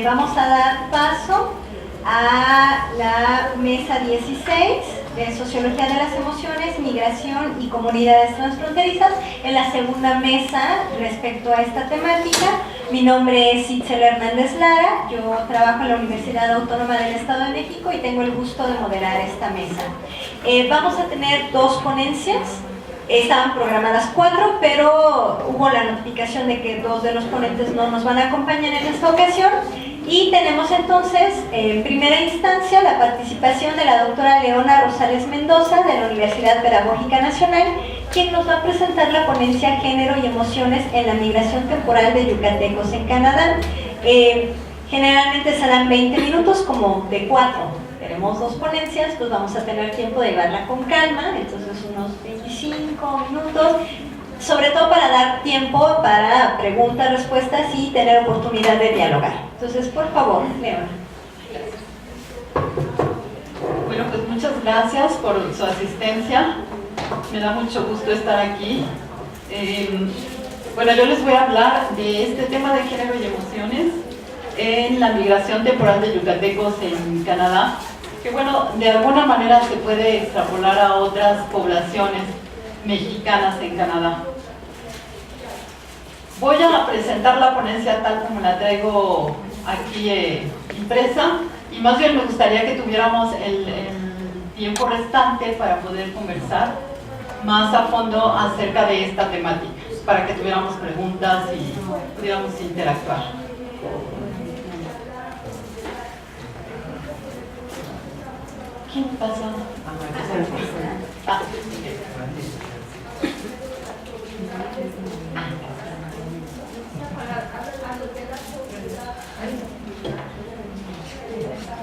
Vamos a dar paso a la mesa 16 de Sociología de las Emociones, Migración y Comunidades Transfronterizas, en la segunda mesa respecto a esta temática. Mi nombre es Itzel Hernández Lara, yo trabajo en la Universidad Autónoma del Estado de México y tengo el gusto de moderar esta mesa. Vamos a tener dos ponencias. Estaban programadas 4, pero hubo la notificación de que 2 de los ponentes no nos van a acompañar en esta ocasión. Y tenemos entonces, en primera instancia, la participación de la doctora Leona Rosales Mendoza, de la Universidad Pedagógica Nacional, quien nos va a presentar la ponencia Género y Emociones en la Migración Temporal de Yucatecos en Canadá. Generalmente serán 20 minutos, como de 4. Tenemos 2 ponencias, pues vamos a tener tiempo de llevarla con calma, entonces unos 25 minutos, sobre todo para dar tiempo para preguntas, respuestas y tener oportunidad de dialogar. Entonces, por favor, Leona. Bueno, pues muchas gracias por su asistencia. Me da mucho gusto estar aquí. Bueno, yo les voy a hablar de este tema de género y emociones en la migración temporal de yucatecos en Canadá, que bueno, de alguna manera se puede extrapolar a otras poblaciones mexicanas en Canadá. Voy a presentar la ponencia tal como la traigo aquí impresa, y más bien me gustaría que tuviéramos el tiempo restante para poder conversar más a fondo acerca de esta temática, para que tuviéramos preguntas y pudiéramos interactuar. ¿Qué pasa?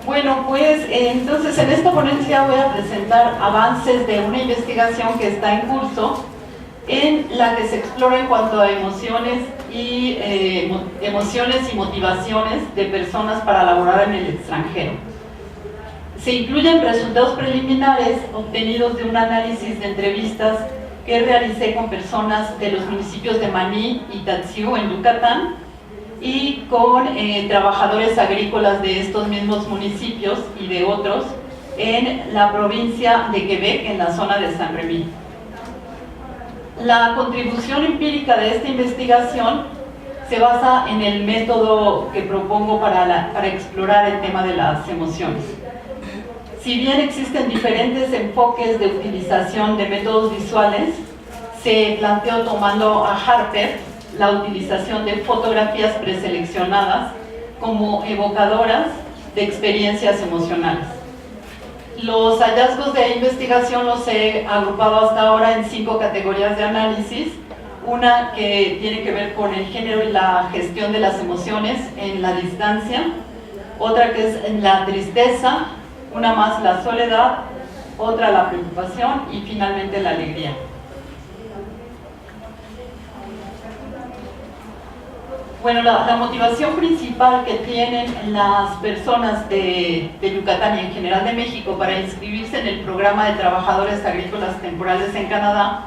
Bueno, pues entonces en esta ponencia voy a presentar avances de una investigación que está en curso, en la que se explora en cuanto a emociones y motivaciones de personas para laborar en el extranjero. Se incluyen resultados preliminares obtenidos de un análisis de entrevistas que realicé con personas de los municipios de Maní y Tatsiu en Yucatán y con trabajadores agrícolas de estos mismos municipios y de otros en la provincia de Quebec, en la zona de Saint-Rémy. La contribución empírica de esta investigación se basa en el método que propongo para explorar el tema de las emociones. Si bien existen diferentes enfoques de utilización de métodos visuales, se planteó tomando a Harper la utilización de fotografías preseleccionadas como evocadoras de experiencias emocionales. Los hallazgos de investigación los he agrupado hasta ahora en 5 categorías de análisis. Una que tiene que ver con el género y la gestión de las emociones en la distancia, otra que es en la tristeza, una más la soledad, otra la preocupación y finalmente la alegría. Bueno, la motivación principal que tienen las personas de Yucatán y en general de México para inscribirse en el programa de trabajadores agrícolas temporales en Canadá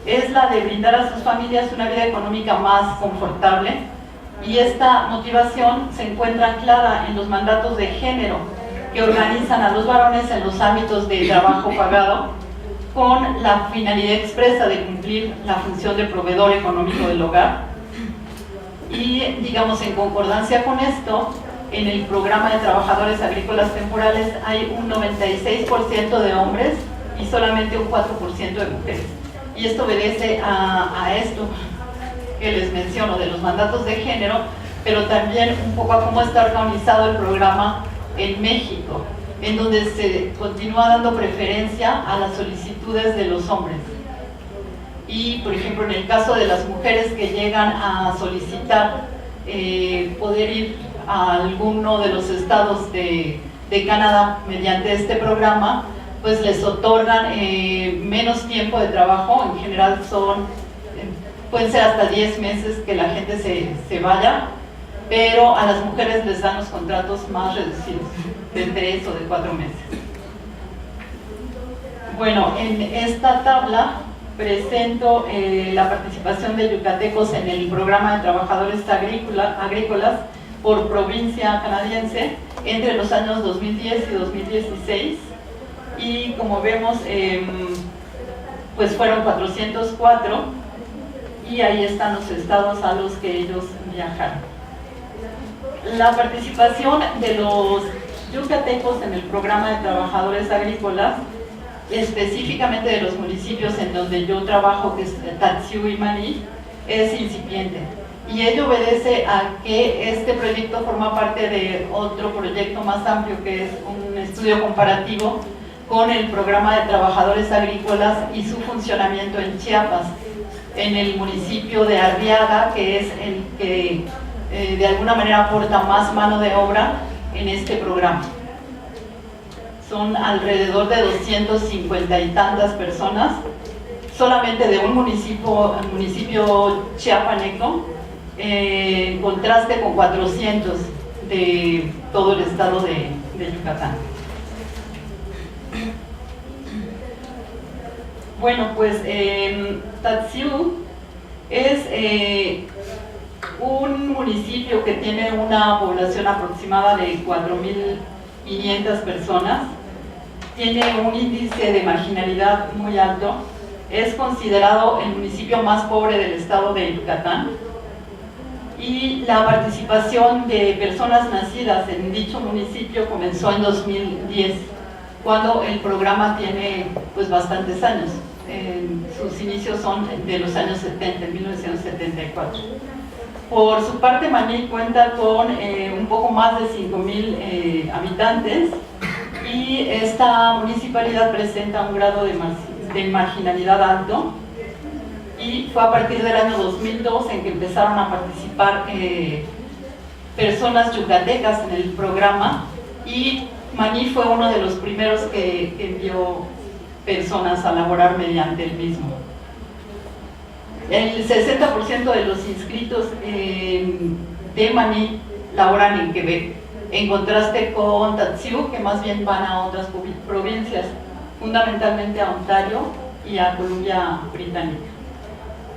es la de brindar a sus familias una vida económica más confortable, y esta motivación se encuentra anclada en los mandatos de género que organizan a los varones en los ámbitos de trabajo pagado con la finalidad expresa de cumplir la función de proveedor económico del hogar. Y digamos, en concordancia con esto, en el programa de trabajadores agrícolas temporales hay un 96% de hombres y solamente un 4% de mujeres. Y esto obedece a esto que les menciono de los mandatos de género, pero también un poco a cómo está organizado el programa en México, en donde se continúa dando preferencia a las solicitudes de los hombres. Y, por ejemplo, en el caso de las mujeres que llegan a solicitar poder ir a alguno de los estados de Canadá mediante este programa, pues les otorgan menos tiempo de trabajo. En general pueden ser hasta 10 meses que la gente se vaya, pero a las mujeres les dan los contratos más reducidos, de 3 o de 4 meses. Bueno, en esta tabla presento la participación de yucatecos en el programa de trabajadores agrícolas por provincia canadiense entre los años 2010 y 2016, y como vemos, pues fueron 404, y ahí están los estados a los que ellos viajaron. La participación de los yucatecos en el programa de trabajadores agrícolas, específicamente de los municipios en donde yo trabajo, que es Tatsiu y Maní, es incipiente. Y ello obedece a que este proyecto forma parte de otro proyecto más amplio, que es un estudio comparativo con el programa de trabajadores agrícolas y su funcionamiento en Chiapas, en el municipio de Arriaga, que es el que de alguna manera aporta más mano de obra en este programa. Son alrededor de 250 y tantas personas, solamente de un municipio, el municipio chiapaneco, en contraste con 400 de todo el estado de Yucatán. Bueno, pues Tatsiu es un municipio que tiene una población aproximada de 4.500 personas, tiene un índice de marginalidad muy alto, es considerado el municipio más pobre del estado de Yucatán, y la participación de personas nacidas en dicho municipio comenzó en 2010, cuando el programa tiene pues bastantes años. Sus inicios son de los años 70, en 1974. Por su parte, Maní cuenta con un poco más de 5.000 habitantes, y esta municipalidad presenta un grado de marginalidad alto, y fue a partir del año 2002 en que empezaron a participar personas yucatecas en el programa, y Maní fue uno de los primeros que envió personas a laborar mediante el mismo. El 60% de los inscritos de Maní laboran en Quebec, en contraste con Tatsiu, que más bien van a otras provincias, fundamentalmente a Ontario y a Columbia Británica.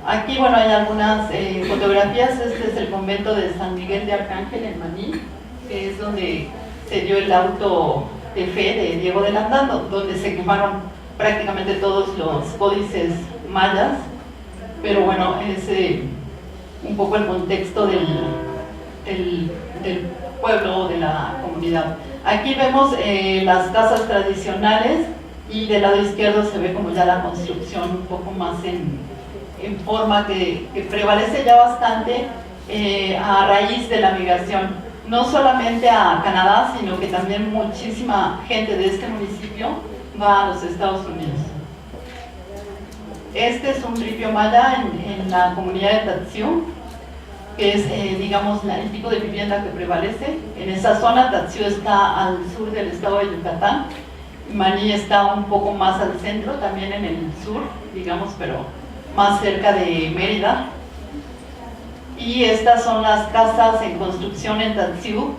Aquí, bueno, hay algunas fotografías. Este es el convento de San Miguel de Arcángel en Maní, que es donde se dio el auto de fe de Diego de Landán, donde se quemaron prácticamente todos los códices mayas, pero bueno, es un poco el contexto del pueblo, de la comunidad. Aquí vemos las casas tradicionales, y del lado izquierdo se ve como ya la construcción un poco más en forma, que prevalece ya bastante a raíz de la migración, no solamente a Canadá, sino que también muchísima gente de este municipio va a los Estados Unidos. Este es un ripio maya en la comunidad de Tatsiu, que es, digamos, el tipo de vivienda que prevalece. En esa zona, Tatsiu está al sur del estado de Yucatán, Maní está un poco más al centro, también en el sur, digamos, pero más cerca de Mérida. Y estas son las casas en construcción en Tatsiu,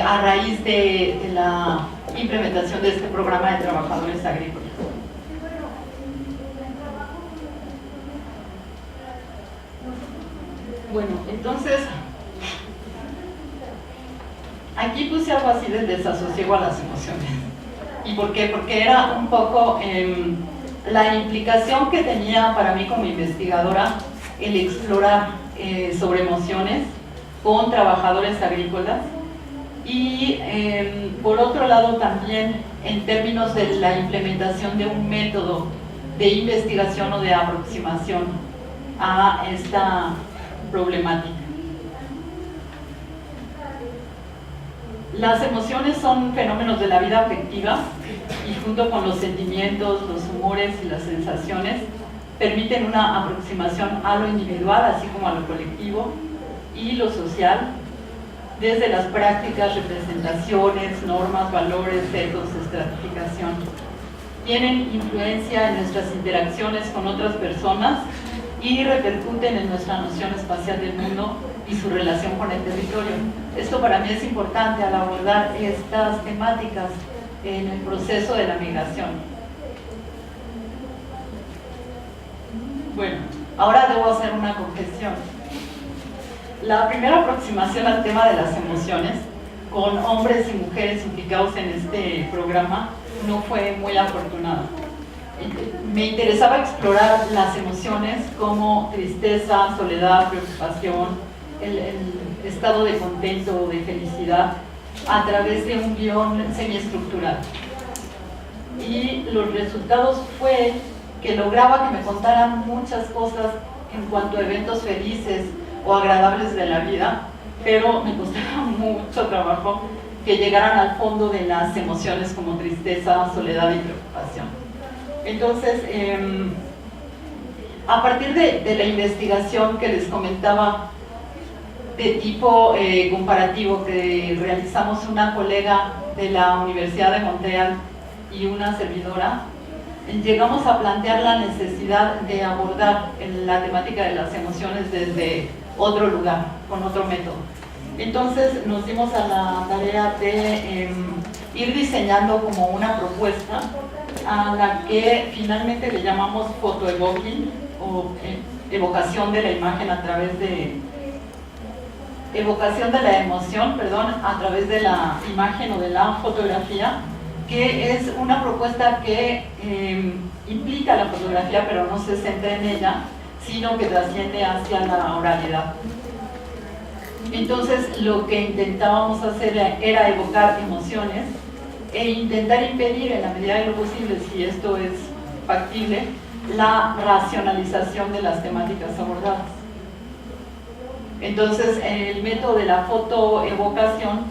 a raíz de la implementación de este programa de trabajadores agrícolas. Bueno, entonces, aquí puse algo así del desasosiego a las emociones. ¿Y por qué? Porque era un poco la implicación que tenía para mí como investigadora el explorar sobre emociones con trabajadores agrícolas, y por otro lado también en términos de la implementación de un método de investigación o de aproximación a esta problemática. Las emociones son fenómenos de la vida afectiva, y junto con los sentimientos, los humores y las sensaciones permiten una aproximación a lo individual, así como a lo colectivo y lo social, desde las prácticas, representaciones, normas, valores, sesgos, estratificación. Tienen influencia en nuestras interacciones con otras personas y repercuten en nuestra noción espacial del mundo y su relación con el territorio. Esto para mí es importante al abordar estas temáticas en el proceso de la migración. Bueno, ahora debo hacer una confesión. La primera aproximación al tema de las emociones, con hombres y mujeres implicados en este programa, no fue muy afortunada. Me interesaba explorar las emociones como tristeza, soledad, preocupación, el estado de contento o de felicidad a través de un guión semiestructural. Y los resultados fue que lograba que me contaran muchas cosas en cuanto a eventos felices o agradables de la vida, pero me costaba mucho trabajo que llegaran al fondo de las emociones como tristeza, soledad y preocupación. Entonces, a partir de la investigación que les comentaba de tipo comparativo que realizamos una colega de la Universidad de Montreal y una servidora, llegamos a plantear la necesidad de abordar la temática de las emociones desde otro lugar, con otro método. Entonces nos dimos a la tarea de ir diseñando como una propuesta a la que finalmente le llamamos photoevoking, o evocación de la imagen a través de evocación de la emoción, perdón, a través de la imagen o de la fotografía, que es una propuesta que implica la fotografía, pero no se centra en ella, sino que trasciende hacia la oralidad. Entonces, lo que intentábamos hacer era evocar emociones e intentar impedir, en la medida de lo posible, si esto es factible, la racionalización de las temáticas abordadas. Entonces, el método de la fotoevocación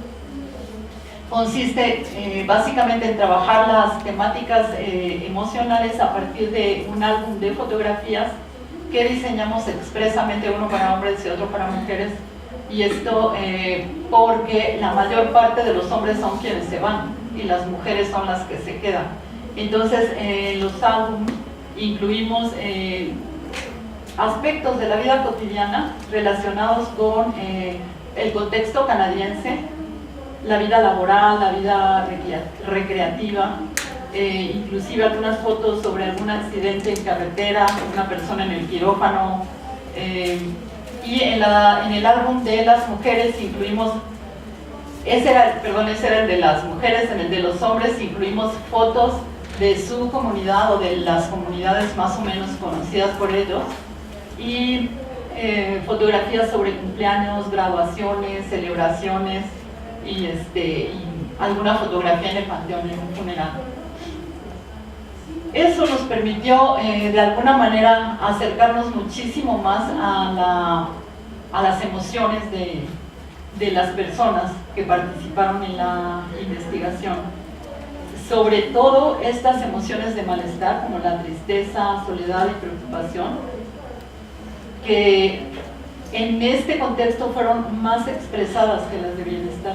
consiste básicamente en trabajar las temáticas emocionales a partir de un álbum de fotografías que diseñamos expresamente, uno para hombres y otro para mujeres, y esto porque la mayor parte de los hombres son quienes se van y las mujeres son las que se quedan. Entonces, en los álbumes incluimos aspectos de la vida cotidiana relacionados con el contexto canadiense, la vida laboral, la vida recreativa, inclusive algunas fotos sobre algún accidente en carretera, una persona en el quirófano, y en el álbum de las mujeres incluimos, ese era el de las mujeres, en el de los hombres incluimos fotos de su comunidad o de las comunidades más o menos conocidas por ellos, y fotografías sobre cumpleaños, graduaciones, celebraciones, y alguna fotografía en el panteón, en un funeral. Eso nos permitió de alguna manera acercarnos muchísimo más a las emociones de las personas que participaron en la investigación. Sobre todo estas emociones de malestar como la tristeza, soledad y preocupación, que en este contexto fueron más expresadas que las de bienestar,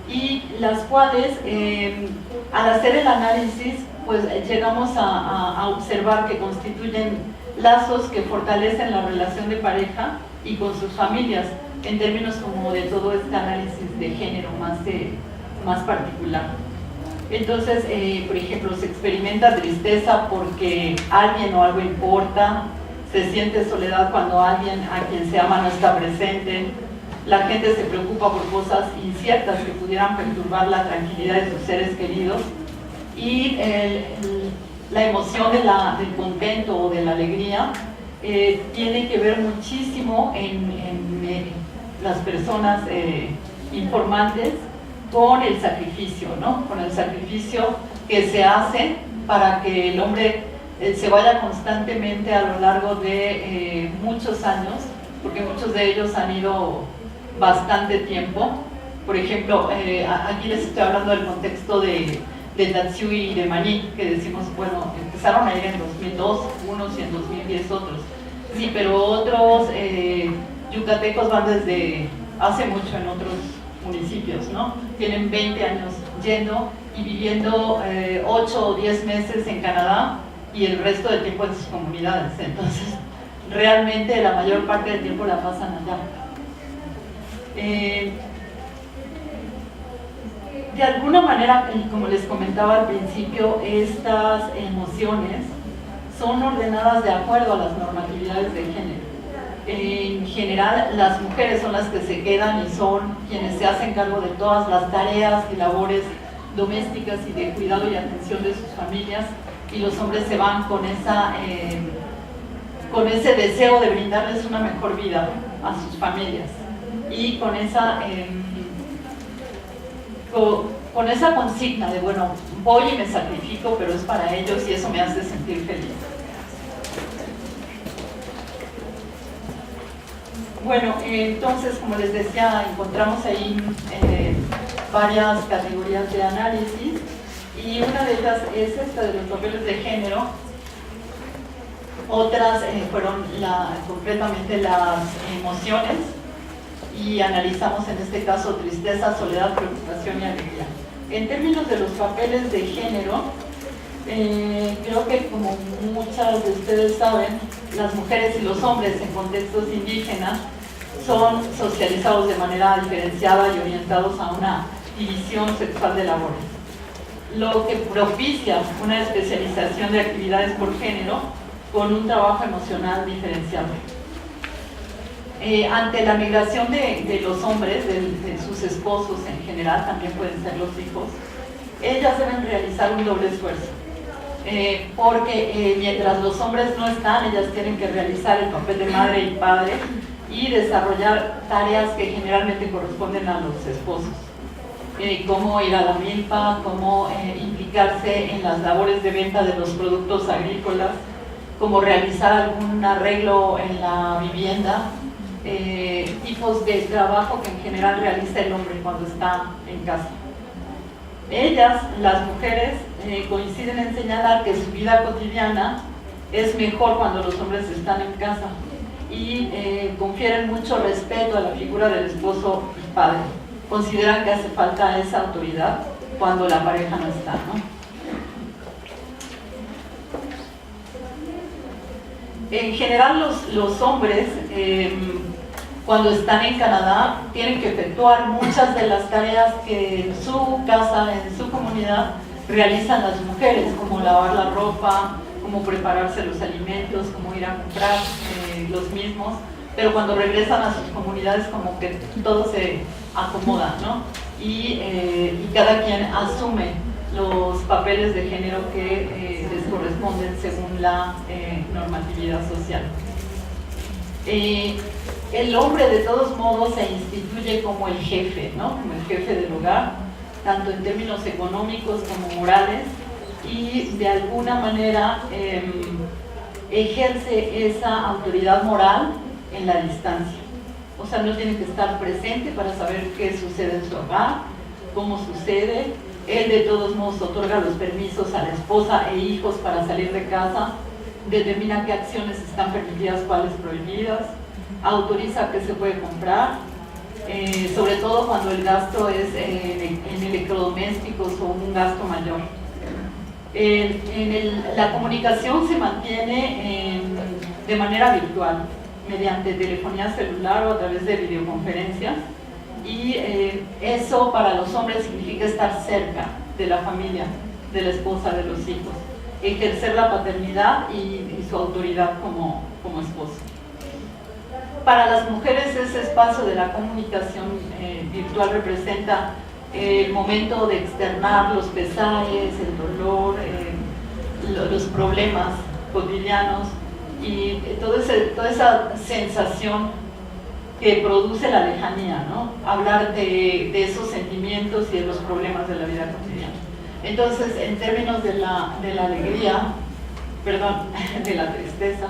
y las cuales al hacer el análisis pues llegamos a observar que constituyen lazos que fortalecen la relación de pareja y con sus familias, en términos como de todo este análisis de género más particular. Entonces, por ejemplo, se experimenta tristeza porque alguien o algo importa, se siente soledad cuando alguien a quien se ama no está presente, la gente se preocupa por cosas inciertas que pudieran perturbar la tranquilidad de sus seres queridos, y la emoción del contento o de la alegría tiene que ver muchísimo en las personas informantes con el sacrificio, ¿no? Con el sacrificio que se hace para que el hombre se vaya constantemente a lo largo de muchos años, porque muchos de ellos han ido bastante tiempo. Por ejemplo, aquí les estoy hablando del contexto de Tatsui y de Maní, que decimos, bueno, empezaron a ir en 2002 unos y en 2010 otros. Sí, pero otros yucatecos van desde hace mucho en otros municipios, ¿no? Tienen 20 años yendo y viviendo 8 o 10 meses en Canadá y el resto del tiempo en sus comunidades. Entonces, realmente la mayor parte del tiempo la pasan allá. De alguna manera, como les comentaba al principio, estas emociones son ordenadas de acuerdo a las normatividades de género. En general, las mujeres son las que se quedan y son quienes se hacen cargo de todas las tareas y labores domésticas y de cuidado y atención de sus familias, y los hombres se van con ese deseo de brindarles una mejor vida a sus familias y con esa consigna de, bueno, voy y me sacrifico, pero es para ellos y eso me hace sentir feliz. Bueno, entonces, como les decía, encontramos ahí varias categorías de análisis, y una de ellas es esta de los papeles de género. Otras fueron concretamente las emociones, y analizamos en este caso tristeza, soledad, preocupación y alegría. En términos de los papeles de género, creo que, como muchas de ustedes saben, las mujeres y los hombres en contextos indígenas son socializados de manera diferenciada y orientados a una división sexual de labores, lo que propicia una especialización de actividades por género con un trabajo emocional diferenciado. Ante la migración de los hombres, de sus esposos en general, también pueden ser los hijos, ellas deben realizar un doble esfuerzo, porque mientras los hombres no están, ellas tienen que realizar el papel de madre y padre y desarrollar tareas que generalmente corresponden a los esposos, como ir a la milpa, como implicarse en las labores de venta de los productos agrícolas, como realizar algún arreglo en la vivienda, tipos de trabajo que en general realiza el hombre cuando está en casa. Ellas, las mujeres, coinciden en señalar que su vida cotidiana es mejor cuando los hombres están en casa, y confieren mucho respeto a la figura del esposo y padre. Consideran que hace falta esa autoridad cuando la pareja no está, ¿no? En general, los hombres, cuando están en Canadá, tienen que efectuar muchas de las tareas que en su casa, en su comunidad, realizan las mujeres, como lavar la ropa, como prepararse los alimentos, como ir a comprar los mismos, pero cuando regresan a sus comunidades, como que todo se acomoda, ¿no? Y cada quien asume los papeles de género que les corresponden según la normatividad social. El hombre, de todos modos, se instituye como el jefe, ¿no? Como el jefe del hogar, tanto en términos económicos como morales, y de alguna manera ejerce esa autoridad moral en la distancia. O sea, no tiene que estar presente para saber qué sucede en su hogar, cómo sucede. Él, de todos modos, otorga los permisos a la esposa e hijos para salir de casa, determina qué acciones están permitidas, cuáles prohibidas, autoriza qué se puede comprar, sobre todo cuando el gasto es en electrodomésticos o un gasto mayor. La comunicación se mantiene de manera virtual, mediante telefonía celular o a través de videoconferencias, y eso para los hombres significa estar cerca de la familia, de la esposa, de los hijos, ejercer la paternidad y su autoridad como esposo. Para las mujeres, ese espacio de la comunicación virtual representa el momento de externar los pesares, el dolor, los problemas cotidianos, y toda esa sensación que produce la lejanía, ¿no? Hablar de esos sentimientos y de los problemas de la vida cotidiana. Entonces, en términos de la alegría, perdón, de la tristeza,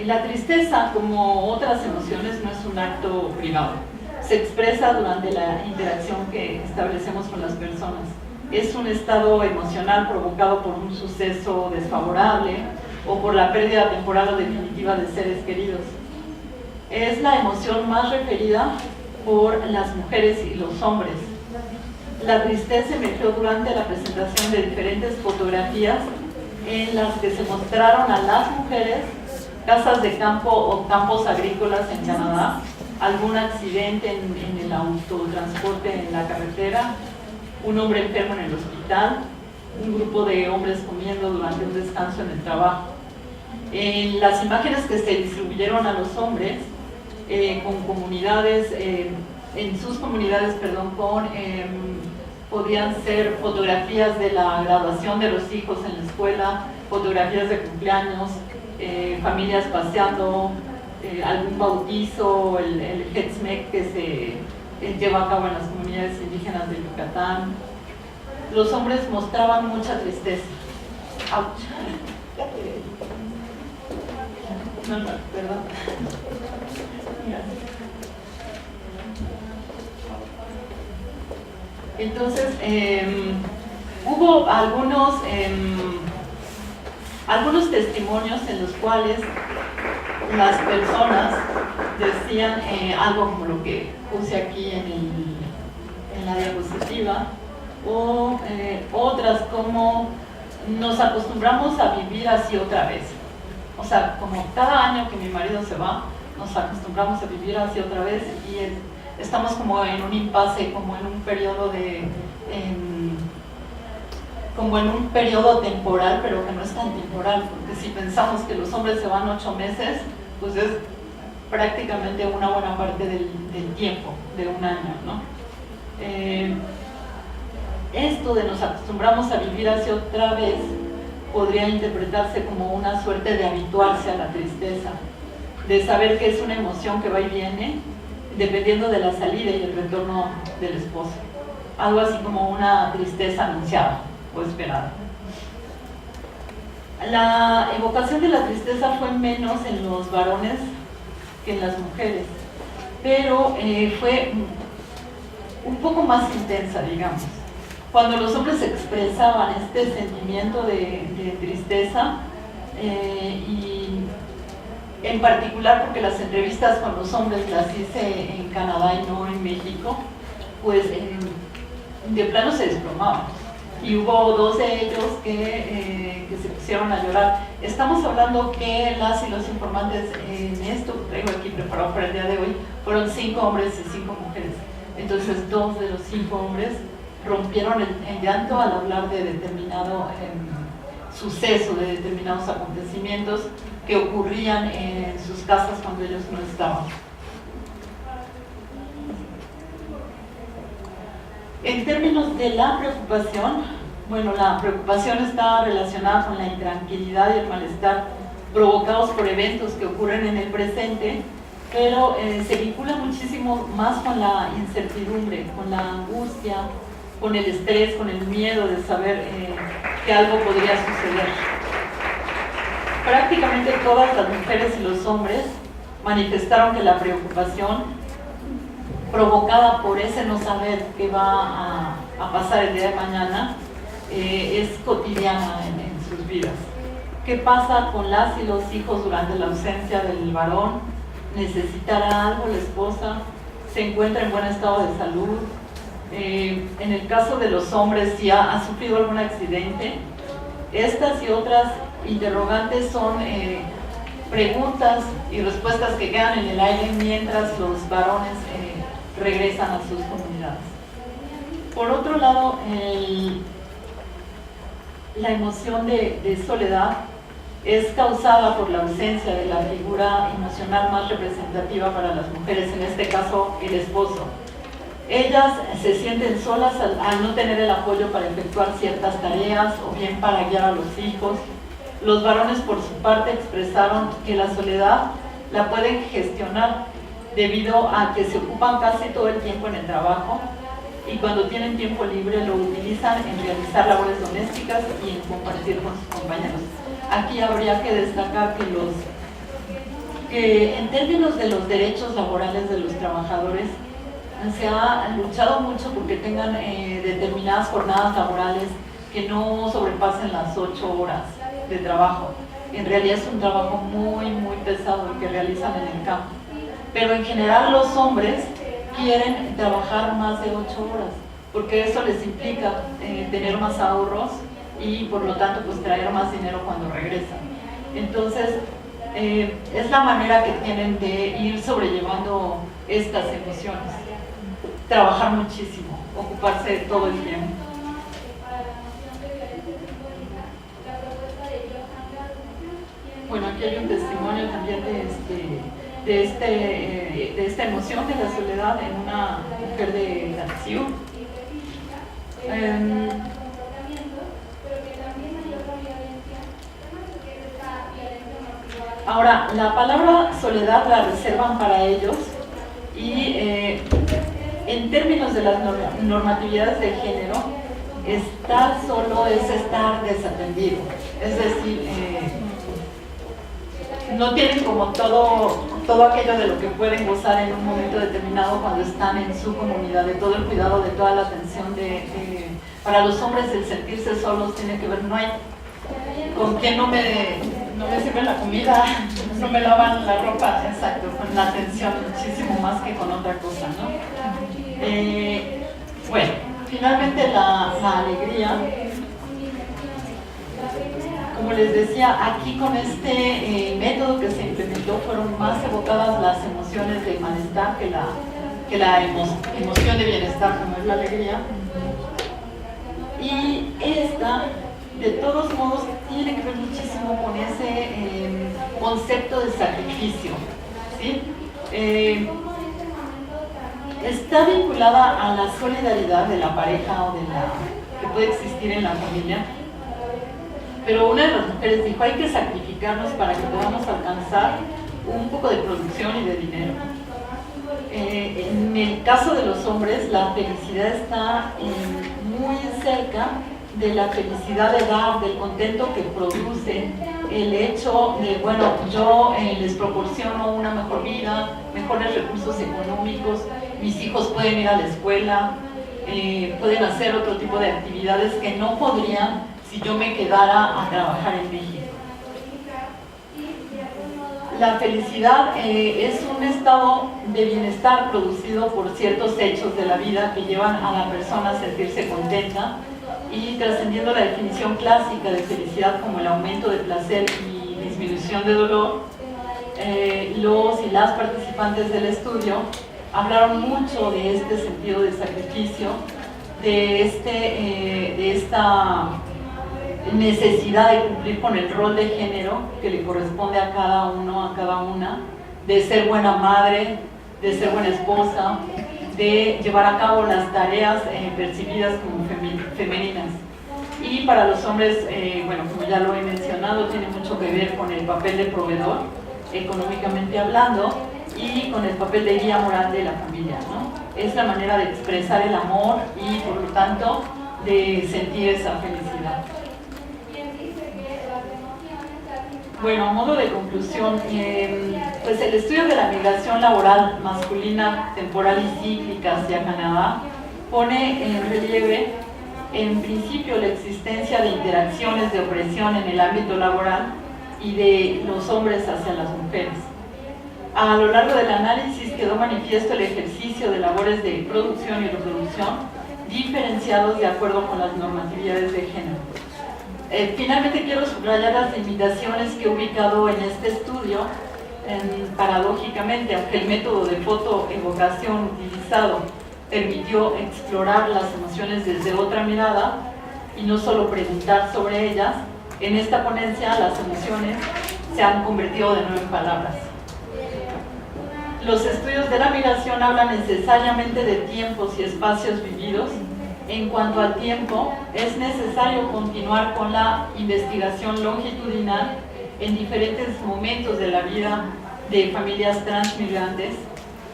la tristeza, como otras emociones, no es un acto privado. Se expresa durante la interacción que establecemos con las personas. Es un estado emocional provocado por un suceso desfavorable o por la pérdida temporal o definitiva de seres queridos. Es la emoción más referida por las mujeres y los hombres. La tristeza emergió durante la presentación de diferentes fotografías en las que se mostraron a las mujeres casas de campo o campos agrícolas en Canadá, algún accidente en el autotransporte en la carretera, un hombre enfermo en el hospital, un grupo de hombres comiendo durante un descanso en el trabajo. En las imágenes que se distribuyeron a los hombres, con comunidades, en sus comunidades, podían ser fotografías de la graduación de los hijos en la escuela, fotografías de cumpleaños, familias paseando, algún bautizo, el Hetzmek que se lleva a cabo en las comunidades indígenas de Yucatán. Los hombres mostraban mucha tristeza. ¡Auch! No, perdón. Entonces, hubo algunos testimonios en los cuales las personas decían algo como lo que puse aquí en la diapositiva, o otras como nos acostumbramos a vivir así otra vez. O sea, como cada año que mi marido se va, nos acostumbramos a vivir así otra vez y estamos como en un impasse, como en un periodo como en un periodo temporal, pero que no es tan temporal, porque si pensamos que los hombres se van 8 meses, pues es prácticamente una buena parte del tiempo, de un año, ¿no? Esto de nos acostumbramos a vivir así otra vez podría interpretarse como una suerte de habituarse a la tristeza, de saber que es una emoción que va y viene, dependiendo de la salida y el retorno del esposo. Algo así como una tristeza anunciada o esperada. La evocación de la tristeza fue menos en los varones que en las mujeres, pero fue un poco más intensa, digamos. Cuando los hombres expresaban este sentimiento de tristeza, y en particular porque las entrevistas con los hombres las hice en Canadá y no en México, pues de plano se desplomaban. Y hubo 2 de ellos que se pusieron a llorar. Estamos hablando que las y los informantes en esto que traigo aquí preparado para el día de hoy fueron 5 hombres y 5 mujeres. Entonces 2 de los 5 hombres rompieron el llanto al hablar de determinado suceso, de determinados acontecimientos que ocurrían en sus casas cuando ellos no estaban. En términos de la preocupación, bueno, la preocupación está relacionada con la intranquilidad y el malestar provocados por eventos que ocurren en el presente, pero se vincula muchísimo más con la incertidumbre, con la angustia, con el estrés, con el miedo de saber que algo podría suceder. Prácticamente todas las mujeres y los hombres manifestaron que la preocupación provocada por ese no saber qué va a pasar el día de mañana es cotidiana en sus vidas. ¿Qué pasa con las y los hijos durante la ausencia del varón? ¿Necesitará algo la esposa? ¿Se encuentra en buen estado de salud? En el caso de los hombres, si ha sufrido algún accidente. Estas y otras interrogantes son preguntas y respuestas que quedan en el aire mientras los varones regresan a sus comunidades. Por otro lado, la emoción de soledad es causada por la ausencia de la figura emocional más representativa para las mujeres, en este caso el esposo. Ellas se sienten solas al no tener el apoyo para efectuar ciertas tareas o bien para guiar a los hijos. Los varones, por su parte, expresaron que la soledad la pueden gestionar debido a que se ocupan casi todo el tiempo en el trabajo y cuando tienen tiempo libre lo utilizan en realizar labores domésticas y en compartir con sus compañeros. Aquí habría que destacar que en términos de los derechos laborales de los trabajadores, se ha luchado mucho porque tengan determinadas jornadas laborales que no sobrepasen las 8 horas de trabajo. En realidad es un trabajo muy, muy pesado el que realizan en el campo. Pero en general los hombres quieren trabajar más de 8 horas, porque eso les implica tener más ahorros y por lo tanto pues traer más dinero cuando regresan. Entonces es la manera que tienen de ir sobrellevando estas emociones. Trabajar muchísimo, ocuparse todo el tiempo. aquí hay un testimonio también de esta emoción de la soledad en una mujer de Datsiu. Ahora, la palabra soledad la reservan para ellos y en términos de las normatividades de género, estar solo es estar desatendido. Es decir, no tienen como todo aquello de lo que pueden gozar en un momento determinado cuando están en su comunidad, de todo el cuidado, de toda la atención. Para los hombres el sentirse solos tiene que ver, no hay con quién no me sirven la comida, no me lavan la ropa, exacto, con la atención muchísimo más que con otra cosa, ¿no? Bueno, finalmente la alegría, como les decía, aquí con este método que se implementó fueron más evocadas las emociones de malestar que la emoción de bienestar, como es la alegría. Y esta, de todos modos, tiene que ver muchísimo con ese concepto de sacrificio, ¿sí? Está vinculada a la solidaridad de la pareja o que puede existir en la familia, pero una de las mujeres dijo, hay que sacrificarnos para que podamos alcanzar un poco de producción y de dinero. En el caso de los hombres, la felicidad está muy cerca de la felicidad de dar, del contento que produce el hecho de, bueno, yo les proporciono una mejor vida, mejores recursos económicos, mis hijos pueden ir a la escuela, pueden hacer otro tipo de actividades que no podrían si yo me quedara a trabajar en México. La felicidad es un estado de bienestar producido por ciertos hechos de la vida que llevan a la persona a sentirse contenta, y trascendiendo la definición clásica de felicidad como el aumento de placer y disminución de dolor, los y las participantes del estudio hablaron mucho de este sentido de sacrificio, de esta necesidad de cumplir con el rol de género que le corresponde a cada uno, a cada una, de ser buena madre, de ser buena esposa, de llevar a cabo las tareas percibidas como femeninas. Y para los hombres, bueno, como ya lo he mencionado, tiene mucho que ver con el papel de proveedor, económicamente hablando, y con el papel de guía moral de la familia, ¿no? Es la manera de expresar el amor y, por lo tanto, de sentir esa felicidad. Bueno, a modo de conclusión, pues el estudio de la migración laboral masculina, temporal y cíclica hacia Canadá pone en relieve, en principio, la existencia de interacciones de opresión en el ámbito laboral y de los hombres hacia las mujeres. A lo largo del análisis quedó manifiesto el ejercicio de labores de producción y reproducción diferenciados de acuerdo con las normatividades de género. Finalmente quiero subrayar las limitaciones que he ubicado en este estudio. Paradójicamente, aunque el método de fotoevocación utilizado permitió explorar las emociones desde otra mirada y no solo preguntar sobre ellas, en esta ponencia las emociones se han convertido de nuevo en palabras. Los estudios de la migración hablan necesariamente de tiempos y espacios vividos. En cuanto al tiempo, es necesario continuar con la investigación longitudinal en diferentes momentos de la vida de familias transmigrantes.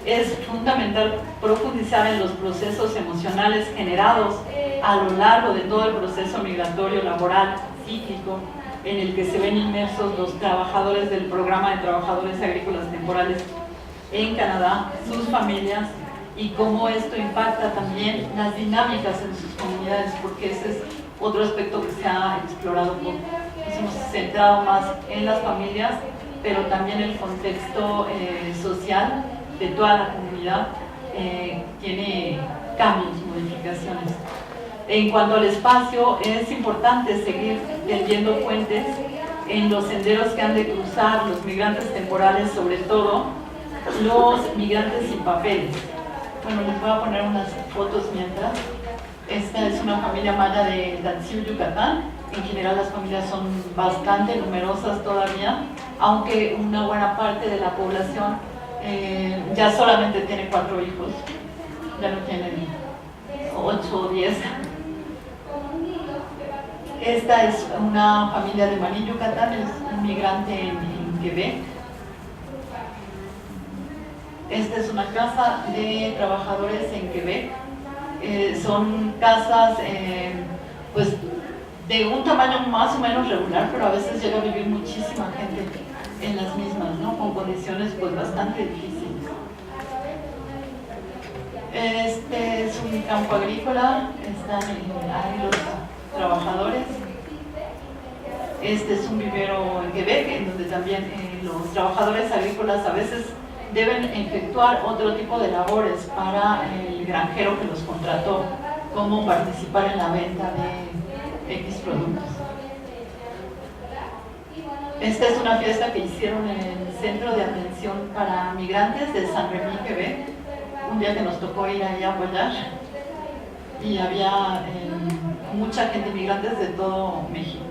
Es fundamental profundizar en los procesos emocionales generados a lo largo de todo el proceso migratorio laboral cíclico en el que se ven inmersos los trabajadores del programa de trabajadores agrícolas temporales en Canadá, sus familias, y cómo esto impacta también las dinámicas en sus comunidades, porque ese es otro aspecto que se ha explorado poco. Nos hemos centrado más en las familias, pero también el contexto social de toda la comunidad tiene cambios, modificaciones. En cuanto al espacio, es importante seguir tendiendo puentes en los senderos que han de cruzar los migrantes temporales, sobre todo los migrantes sin papeles. Bueno, les voy a poner unas fotos mientras. Esta es una familia maya de Tanzil, Yucatán. En general las familias son bastante numerosas todavía, aunque una buena parte de la población ya solamente tiene 4 hijos, ya no tienen 8 o 10. Esta es una familia de Maní, Yucatán, es un migrante en Quebec. Esta es una casa de trabajadores en Quebec. Son casas pues de un tamaño más o menos regular, pero a veces llega a vivir muchísima gente en las mismas, ¿no? Con condiciones pues bastante difíciles. Este es un campo agrícola, están ahí los trabajadores. Este es un vivero en Quebec, en donde también los trabajadores agrícolas a veces deben efectuar otro tipo de labores para el granjero que los contrató, como participar en la venta de X productos. Esta es una fiesta que hicieron en el Centro de Atención para Migrantes de Saint-Rémy, Quebec, un día que nos tocó ir ahí a apoyar, y había mucha gente, migrantes de todo México.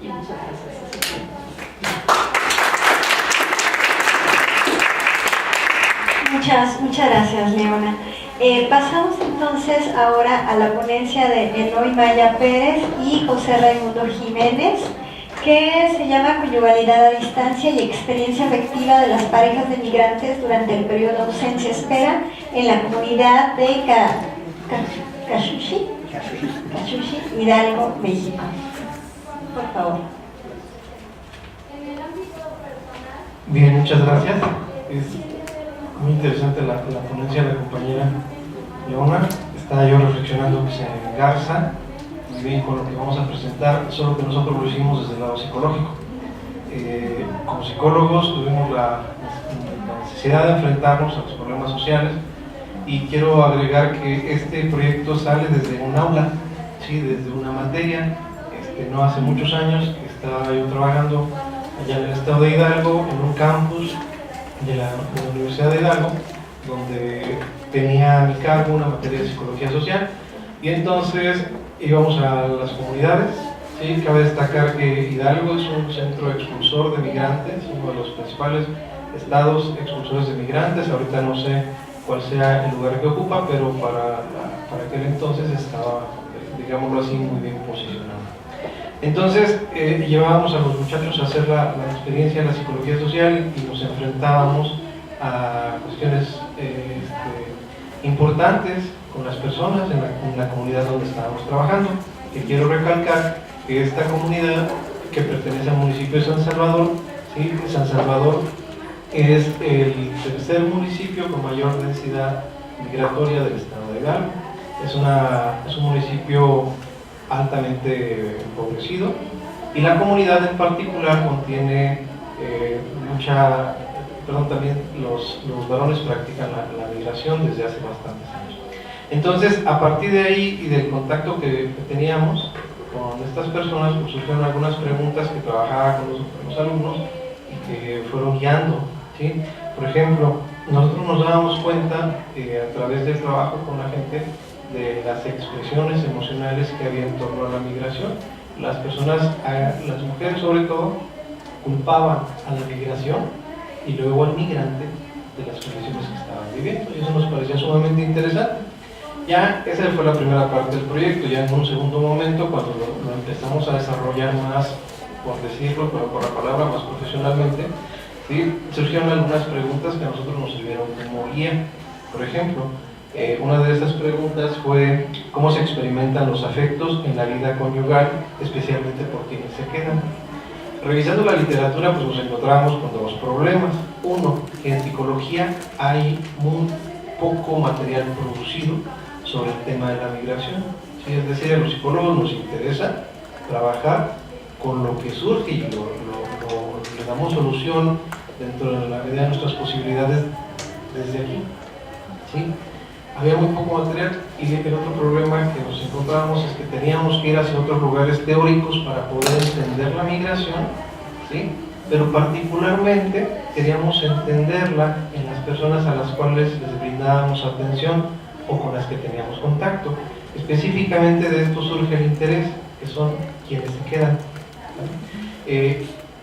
Y muchas gracias. Muchas gracias, Leona. Pasamos entonces ahora a la ponencia de Eloy Maya Pérez y José Raimundo Jiménez, que se llama Conyugalidad a distancia y experiencia afectiva de las parejas de migrantes durante el periodo de ausencia-espera en la comunidad de Cachuchi, Hidalgo, México. Por favor. Bien, muchas gracias. Es muy interesante la ponencia de la compañera Leona. Estaba yo reflexionando que se engarza muy bien con lo que vamos a presentar, solo que nosotros lo hicimos desde el lado psicológico. Como psicólogos tuvimos la necesidad de enfrentarnos a los problemas sociales, y quiero agregar que este proyecto sale desde un aula, ¿sí? Desde una materia. No hace muchos años estaba yo trabajando allá en el estado de Hidalgo, en un campus de la Universidad de Hidalgo, donde tenía a mi cargo una materia de psicología social, y entonces íbamos a las comunidades. ¿Sí? Cabe destacar que Hidalgo es un centro expulsor de migrantes, uno de los principales estados expulsores de migrantes. Ahorita no sé cuál sea el lugar que ocupa, pero para aquel entonces estaba, digámoslo así, muy bien posicionado. Entonces llevábamos a los muchachos a hacer la experiencia de la psicología social, y nos enfrentábamos a cuestiones importantes con las personas en la comunidad donde estábamos trabajando. Que quiero recalcar que esta comunidad, que pertenece al municipio de San Salvador, ¿sí? San Salvador es el tercer municipio con mayor densidad migratoria del estado de Hidalgo. Es un municipio altamente empobrecido, y la comunidad en particular contiene también los varones practican la migración desde hace bastantes años. Entonces, a partir de ahí y del contacto que teníamos con estas personas, pues surgieron algunas preguntas que trabajaba con los alumnos y que fueron guiando, ¿sí? Por ejemplo, nosotros nos dábamos cuenta a través del trabajo con la gente de las expresiones emocionales que había en torno a la migración. Las personas, las mujeres sobre todo, culpaban a la migración y luego al migrante de las condiciones que estaban viviendo, y eso nos parecía sumamente interesante. Ya esa fue la primera parte del proyecto. Ya en un segundo momento, cuando lo empezamos a desarrollar más, por decirlo, pero por la palabra, más profesionalmente, ¿sí? Surgieron algunas preguntas que a nosotros nos sirvieron como guía. Por ejemplo, una de estas preguntas fue cómo se experimentan los afectos en la vida conyugal, especialmente por quienes se quedan. Revisando la literatura, pues nos encontramos con dos problemas. Uno, que en psicología hay muy poco material producido sobre el tema de la migración. ¿Sí? Es decir, a los psicólogos nos interesa trabajar con lo que surge y le damos solución dentro de la medida de nuestras posibilidades desde aquí. ¿Sí? Había muy poco material, y el otro problema que nos encontrábamos es que teníamos que ir hacia otros lugares teóricos para poder entender la migración, ¿sí? Pero particularmente queríamos entenderla en las personas a las cuales les brindábamos atención o con las que teníamos contacto. Específicamente de esto surge el interés, que son quienes se quedan.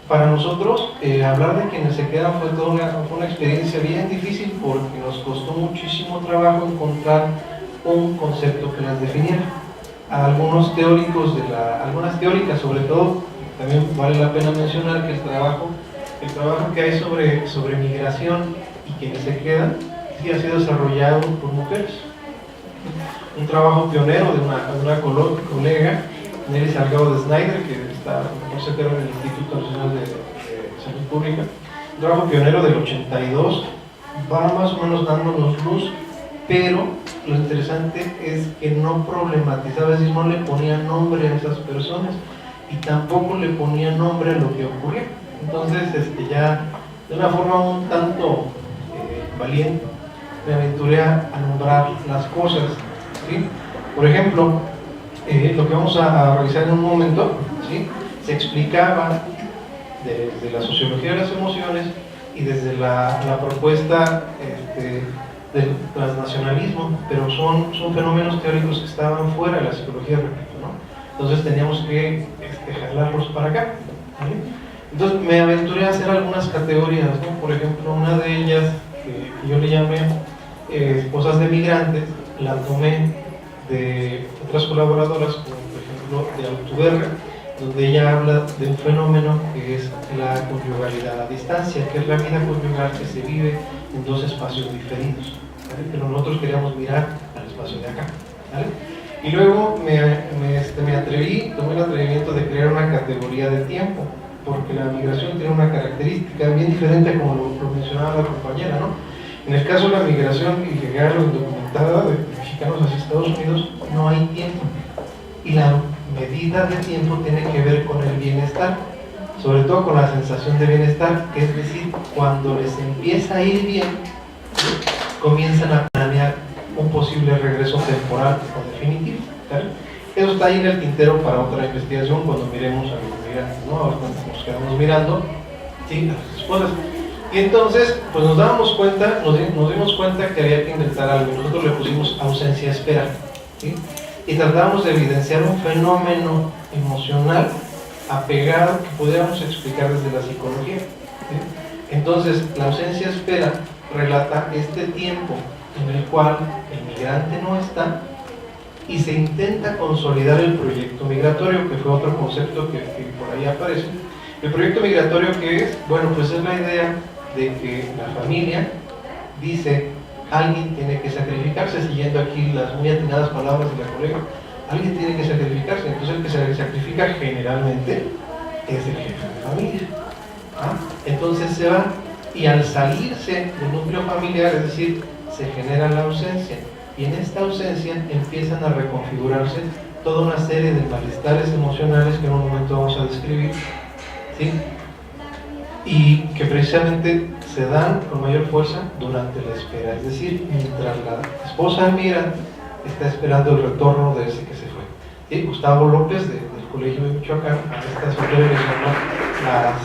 Para nosotros, hablar de quienes se quedan fue toda una experiencia bien difícil porque nos costó muchísimo trabajo encontrar un concepto que las definiera. Algunos teóricos, algunas teóricas sobre todo, también vale la pena mencionar que el trabajo que hay sobre migración y quienes se quedan, sí ha sido desarrollado por mujeres. Un trabajo pionero de una colega, Nelly Salgado de Snyder, que está consejero en el Instituto Nacional de Salud Pública, un trabajo pionero del 82, va más o menos dándonos luz, pero lo interesante es que no problematizaba, es decir, no le ponía nombre a esas personas y tampoco le ponía nombre a lo que ocurría. Entonces, ya de una forma un tanto valiente, me aventuré a nombrar las cosas, ¿sí? Por ejemplo, lo que vamos a revisar en un momento, ¿sí? Se explicaba desde la sociología de las emociones y desde la propuesta del transnacionalismo, pero son fenómenos teóricos que estaban fuera de la psicología, repito, ¿no? Entonces teníamos que jalarlos para acá, ¿vale? Entonces me aventuré a hacer algunas categorías, ¿no? Por ejemplo, una de ellas, que yo le llamé esposas de migrantes, la tomé de otras colaboradoras, como por ejemplo de Altuberra, donde ella habla de un fenómeno que es la conyugalidad a distancia, que es la vida conyugal que se vive en dos espacios diferidos, ¿vale? Pero nosotros queríamos mirar al espacio de acá, ¿vale? Y luego me atreví, tomé el atrevimiento de crear una categoría de tiempo, porque la migración tiene una característica bien diferente, como lo mencionaba la compañera, ¿no? En el caso de la migración ilegal o indocumentada de mexicanos hacia Estados Unidos, no hay tiempo. Y la medida de tiempo tiene que ver con el bienestar, sobre todo con la sensación de bienestar, que es decir, cuando les empieza a ir bien, comienzan a planear un posible regreso temporal o definitivo, ¿vale? Eso está ahí en el tintero para otra investigación cuando miremos a los migrantes, ¿no? Ahora nos quedamos mirando, ¿sí?, a las esposas. Y entonces, pues nos dimos cuenta que había que inventar algo. Nosotros le pusimos ausencia-espera, ¿sí? Y tratábamos de evidenciar un fenómeno emocional apegado que pudiéramos explicar desde la psicología, ¿sí? Entonces, la ausencia-espera relata este tiempo en el cual el migrante no está y se intenta consolidar el proyecto migratorio, que fue otro concepto que por ahí aparece. El proyecto migratorio, ¿qué es? Bueno, pues es la idea de que la familia dice, alguien tiene que sacrificarse, siguiendo aquí las muy atinadas palabras de la colega, alguien tiene que sacrificarse. Entonces el que se sacrifica generalmente es el jefe de familia, ¿ah? Entonces se va, y al salirse del núcleo familiar, es decir, se genera la ausencia, y en esta ausencia empiezan a reconfigurarse toda una serie de malestares emocionales que en un momento vamos a describir, ¿sí? Y que precisamente se dan con mayor fuerza durante la espera, es decir, mientras la esposa migrante está esperando el retorno de ese que se fue. ¿Sí? Gustavo López, del Colegio de Michoacán, a estas autores les llamó las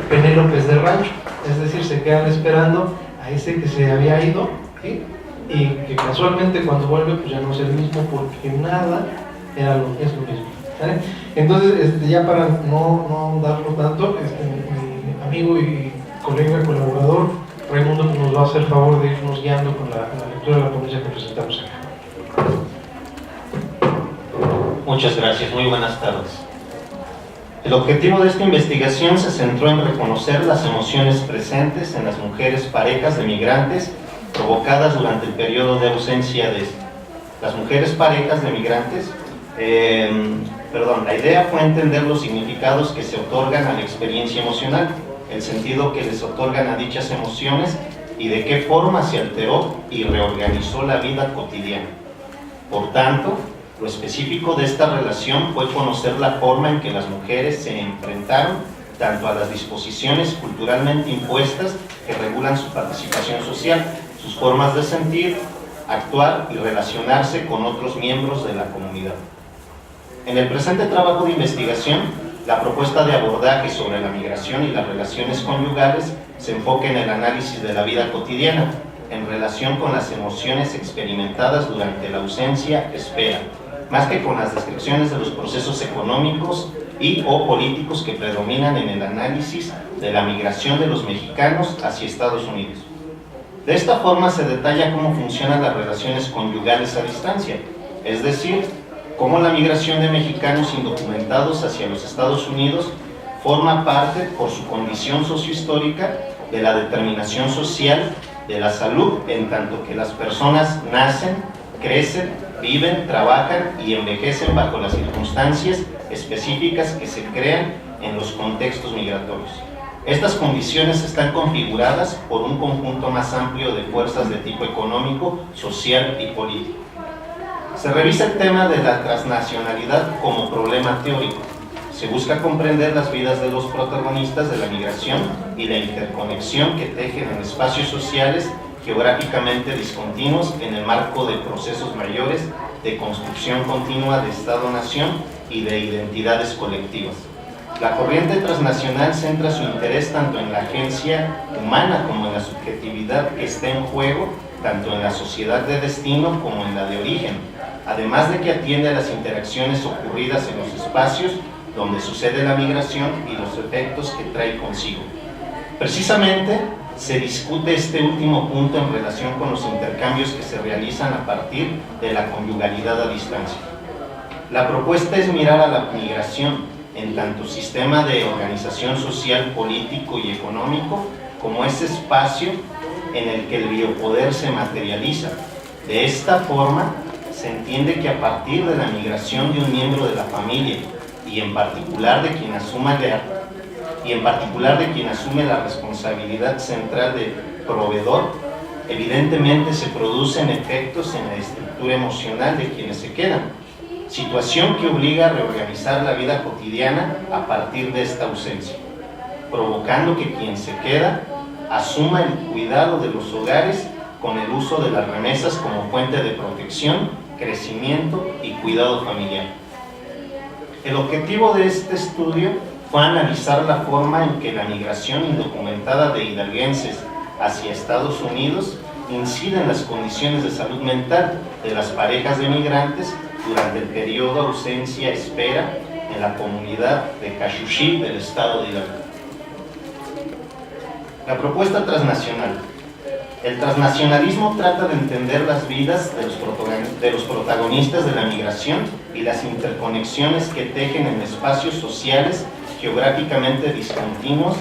Penélopes de rancho, es decir, se quedan esperando a ese que se había ido, ¿sí? Y que casualmente cuando vuelve pues ya no es el mismo, porque nada es lo mismo, ¿vale? Entonces, ya para no darlo tanto, mi amigo y colega colaborador Raimundo nos va a hacer el favor de irnos guiando con la lectura de la ponencia que presentamos acá. Muchas gracias, muy buenas tardes. El objetivo de esta investigación se centró en reconocer las emociones presentes en las mujeres parejas de migrantes provocadas durante el periodo de ausencia de las mujeres parejas de migrantes. La idea fue entender los significados que se otorgan a la experiencia emocional, el sentido que les otorgan a dichas emociones y de qué forma se alteró y reorganizó la vida cotidiana. Por tanto, lo específico de esta relación fue conocer la forma en que las mujeres se enfrentaron tanto a las disposiciones culturalmente impuestas que regulan su participación social, sus formas de sentir, actuar y relacionarse con otros miembros de la comunidad. En el presente trabajo de investigación, la propuesta de abordaje sobre la migración y las relaciones conyugales se enfoca en el análisis de la vida cotidiana, en relación con las emociones experimentadas durante la ausencia, espera, más que con las descripciones de los procesos económicos y o políticos que predominan en el análisis de la migración de los mexicanos hacia Estados Unidos. De esta forma se detalla cómo funcionan las relaciones conyugales a distancia, es decir, cómo la migración de mexicanos indocumentados hacia los Estados Unidos forma parte, por su condición sociohistórica, de la determinación social de la salud, en tanto que las personas nacen, crecen, viven, trabajan y envejecen bajo las circunstancias específicas que se crean en los contextos migratorios. Estas condiciones están configuradas por un conjunto más amplio de fuerzas de tipo económico, social y político. Se revisa el tema de la transnacionalidad como problema teórico. Se busca comprender las vidas de los protagonistas de la migración y la interconexión que tejen en espacios sociales geográficamente discontinuos en el marco de procesos mayores de construcción continua de Estado-nación y de identidades colectivas. La corriente transnacional centra su interés tanto en la agencia humana como en la subjetividad que está en juego, tanto en la sociedad de destino como en la de origen, además de que atiende a las interacciones ocurridas en los espacios donde sucede la migración y los efectos que trae consigo. Precisamente se discute este último punto en relación con los intercambios que se realizan a partir de la conyugalidad a distancia. La propuesta es mirar a la migración en tanto sistema de organización social, político y económico como ese espacio en el que el biopoder se materializa. De esta forma, se entiende que a partir de la migración de un miembro de la familia y en particular de quien asume la responsabilidad central de proveedor, evidentemente se producen efectos en la estructura emocional de quienes se quedan, situación que obliga a reorganizar la vida cotidiana a partir de esta ausencia, provocando que quien se queda asuma el cuidado de los hogares con el uso de las remesas como fuente de protección, crecimiento y cuidado familiar. El objetivo de este estudio fue analizar la forma en que la migración indocumentada de hidalguenses hacia Estados Unidos incide en las condiciones de salud mental de las parejas de migrantes durante el periodo ausencia-espera en la comunidad de Cachuxí del estado de Hidalgo. La propuesta transnacional. El transnacionalismo trata de entender las vidas de los protagonistas de la migración y las interconexiones que tejen en espacios sociales geográficamente discontinuos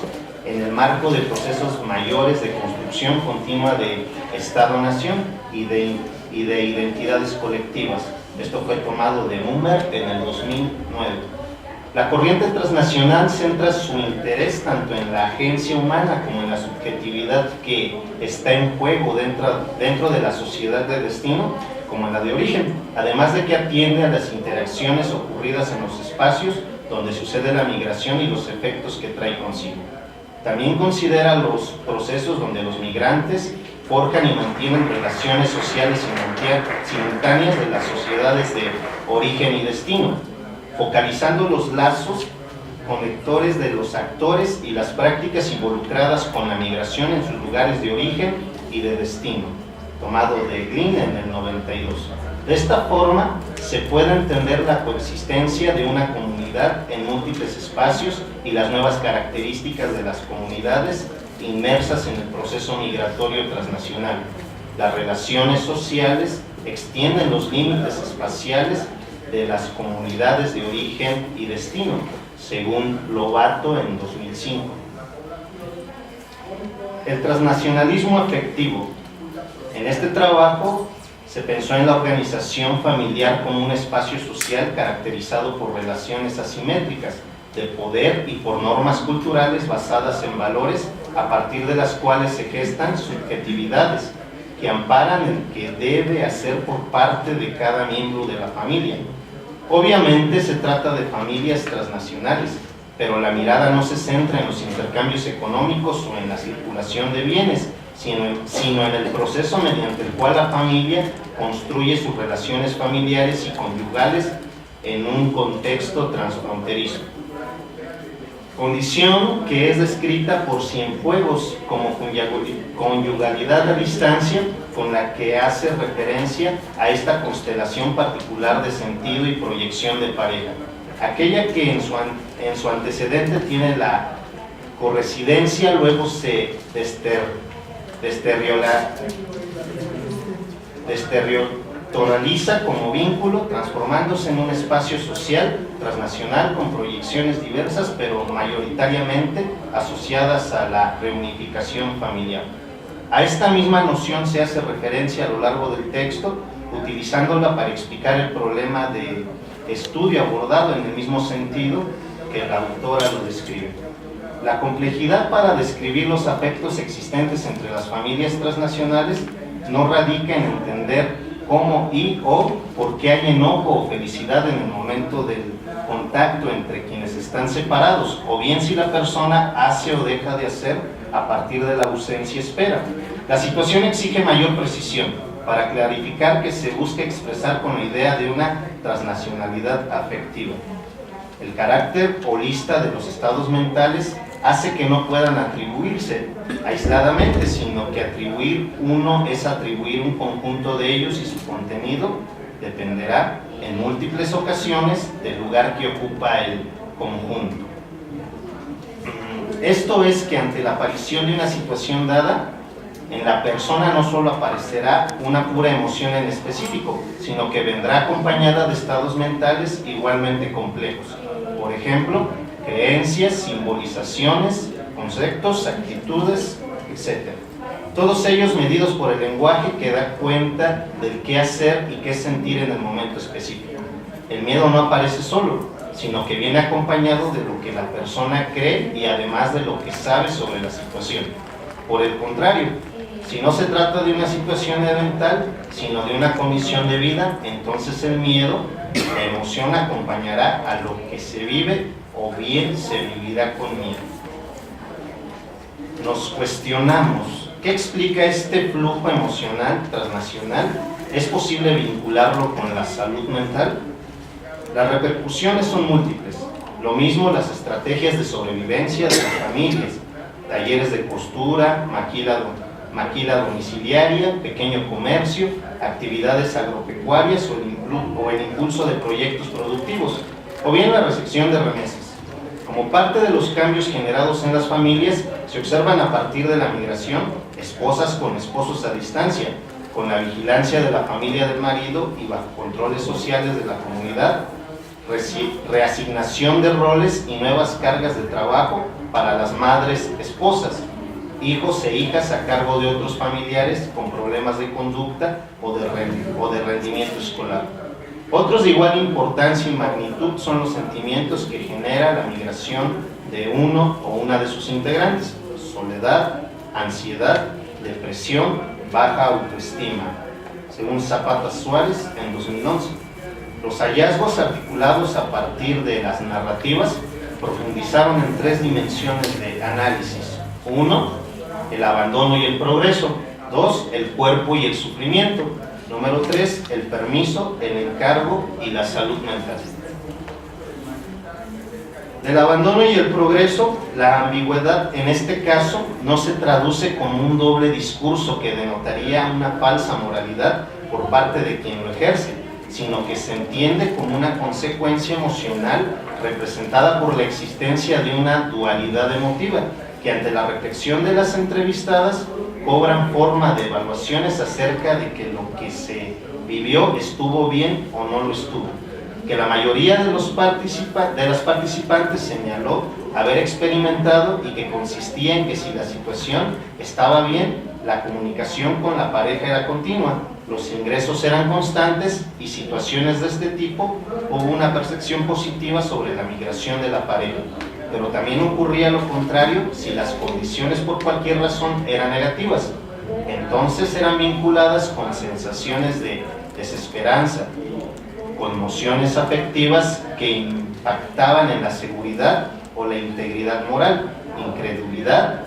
en el marco de procesos mayores de construcción continua de Estado-nación y de identidades colectivas. Esto fue tomado de Humbert en el 2009. La corriente transnacional centra su interés tanto en la agencia humana como en la subjetividad que está en juego dentro de la sociedad de destino como en la de origen, además de que atiende a las interacciones ocurridas en los espacios donde sucede la migración y los efectos que trae consigo. También considera los procesos donde los migrantes forjan y mantienen relaciones sociales simultáneas de las sociedades de origen y destino, focalizando los lazos conectores de los actores y las prácticas involucradas con la migración en sus lugares de origen y de destino, tomado de Green en el 92. De esta forma, se puede entender la coexistencia de una comunidad en múltiples espacios y las nuevas características de las comunidades inmersas en el proceso migratorio transnacional. Las relaciones sociales extienden los límites espaciales de las comunidades de origen y destino, según Lobato en 2005. El transnacionalismo afectivo. En este trabajo se pensó en la organización familiar como un espacio social caracterizado por relaciones asimétricas de poder y por normas culturales basadas en valores a partir de las cuales se gestan subjetividades que amparan el que debe hacer por parte de cada miembro de la familia. Obviamente se trata de familias transnacionales, pero la mirada no se centra en los intercambios económicos o en la circulación de bienes, sino en el proceso mediante el cual la familia construye sus relaciones familiares y conyugales en un contexto transfronterizo. condición que es descrita por Cienfuegos como conyugalidad a distancia, con la que hace referencia a esta constelación particular de sentido y proyección de pareja, aquella que en su antecedente tiene la corresidencia, luego se desterritorializa como vínculo, transformándose en un espacio social transnacional con proyecciones diversas, pero mayoritariamente asociadas a la reunificación familiar. A esta misma noción se hace referencia a lo largo del texto, utilizándola para explicar el problema de estudio abordado en el mismo sentido que la autora lo describe. La complejidad para describir los afectos existentes entre las familias transnacionales no radica en entender cómo y o por qué hay enojo o felicidad en el momento del contacto entre quienes están separados, o bien si la persona hace o deja de hacer a partir de la ausencia espera. La situación exige mayor precisión para clarificar que se busca expresar con la idea de una transnacionalidad afectiva. El carácter holista de los estados mentales hace que no puedan atribuirse aisladamente, sino que atribuir uno es atribuir un conjunto de ellos y su contenido dependerá en múltiples ocasiones del lugar que ocupa el conjunto. Esto es que ante la aparición de una situación dada, en la persona no solo aparecerá una pura emoción en específico, sino que vendrá acompañada de estados mentales igualmente complejos. Por ejemplo, creencias, simbolizaciones, conceptos, actitudes, etc. Todos ellos medidos por el lenguaje que da cuenta del qué hacer y qué sentir en el momento específico. El miedo no aparece solo, sino que viene acompañado de lo que la persona cree y además de lo que sabe sobre la situación. Por el contrario, si no se trata de una situación eventual, sino de una condición de vida, entonces el miedo, la emoción, acompañará a lo que se vive o bien se vivirá con miedo. Nos cuestionamos, ¿qué explica este flujo emocional transnacional? ¿Es posible vincularlo con la salud mental? Las repercusiones son múltiples. Lo mismo las estrategias de sobrevivencia de las familias, talleres de costura, maquila domiciliaria, pequeño comercio, actividades agropecuarias o el impulso de proyectos productivos, o bien la recepción de remesas. Como parte de los cambios generados en las familias, se observan a partir de la migración esposas con esposos a distancia, con la vigilancia de la familia del marido y bajo controles sociales de la comunidad, reasignación de roles y nuevas cargas de trabajo para las madres esposas, hijos e hijas a cargo de otros familiares con problemas de conducta o de rendimiento escolar. Otros de igual importancia y magnitud son los sentimientos que genera la migración de uno o una de sus integrantes: soledad, ansiedad, depresión, baja autoestima, según Zapata Suárez en 2011. Los hallazgos articulados a partir de las narrativas profundizaron en 3 dimensiones de análisis. 1, el abandono y el progreso. 2, el cuerpo y el sufrimiento. Número 3, el permiso, el encargo y la salud mental. Del abandono y el progreso, la ambigüedad en este caso no se traduce como un doble discurso que denotaría una falsa moralidad por parte de quien lo ejerce, sino que se entiende como una consecuencia emocional representada por la existencia de una dualidad emotiva, que ante la reflexión de las entrevistadas cobran forma de evaluaciones acerca de que lo que se vivió estuvo bien o no lo estuvo, que la mayoría de las participantes señaló haber experimentado y que consistía en que si la situación estaba bien, la comunicación con la pareja era continua, los ingresos eran constantes y situaciones de este tipo hubo una percepción positiva sobre la migración de la pareja. Pero también ocurría lo contrario si las condiciones por cualquier razón eran negativas. Entonces eran vinculadas con sensaciones de desesperanza, conmociones afectivas que impactaban en la seguridad o la integridad moral, incredulidad,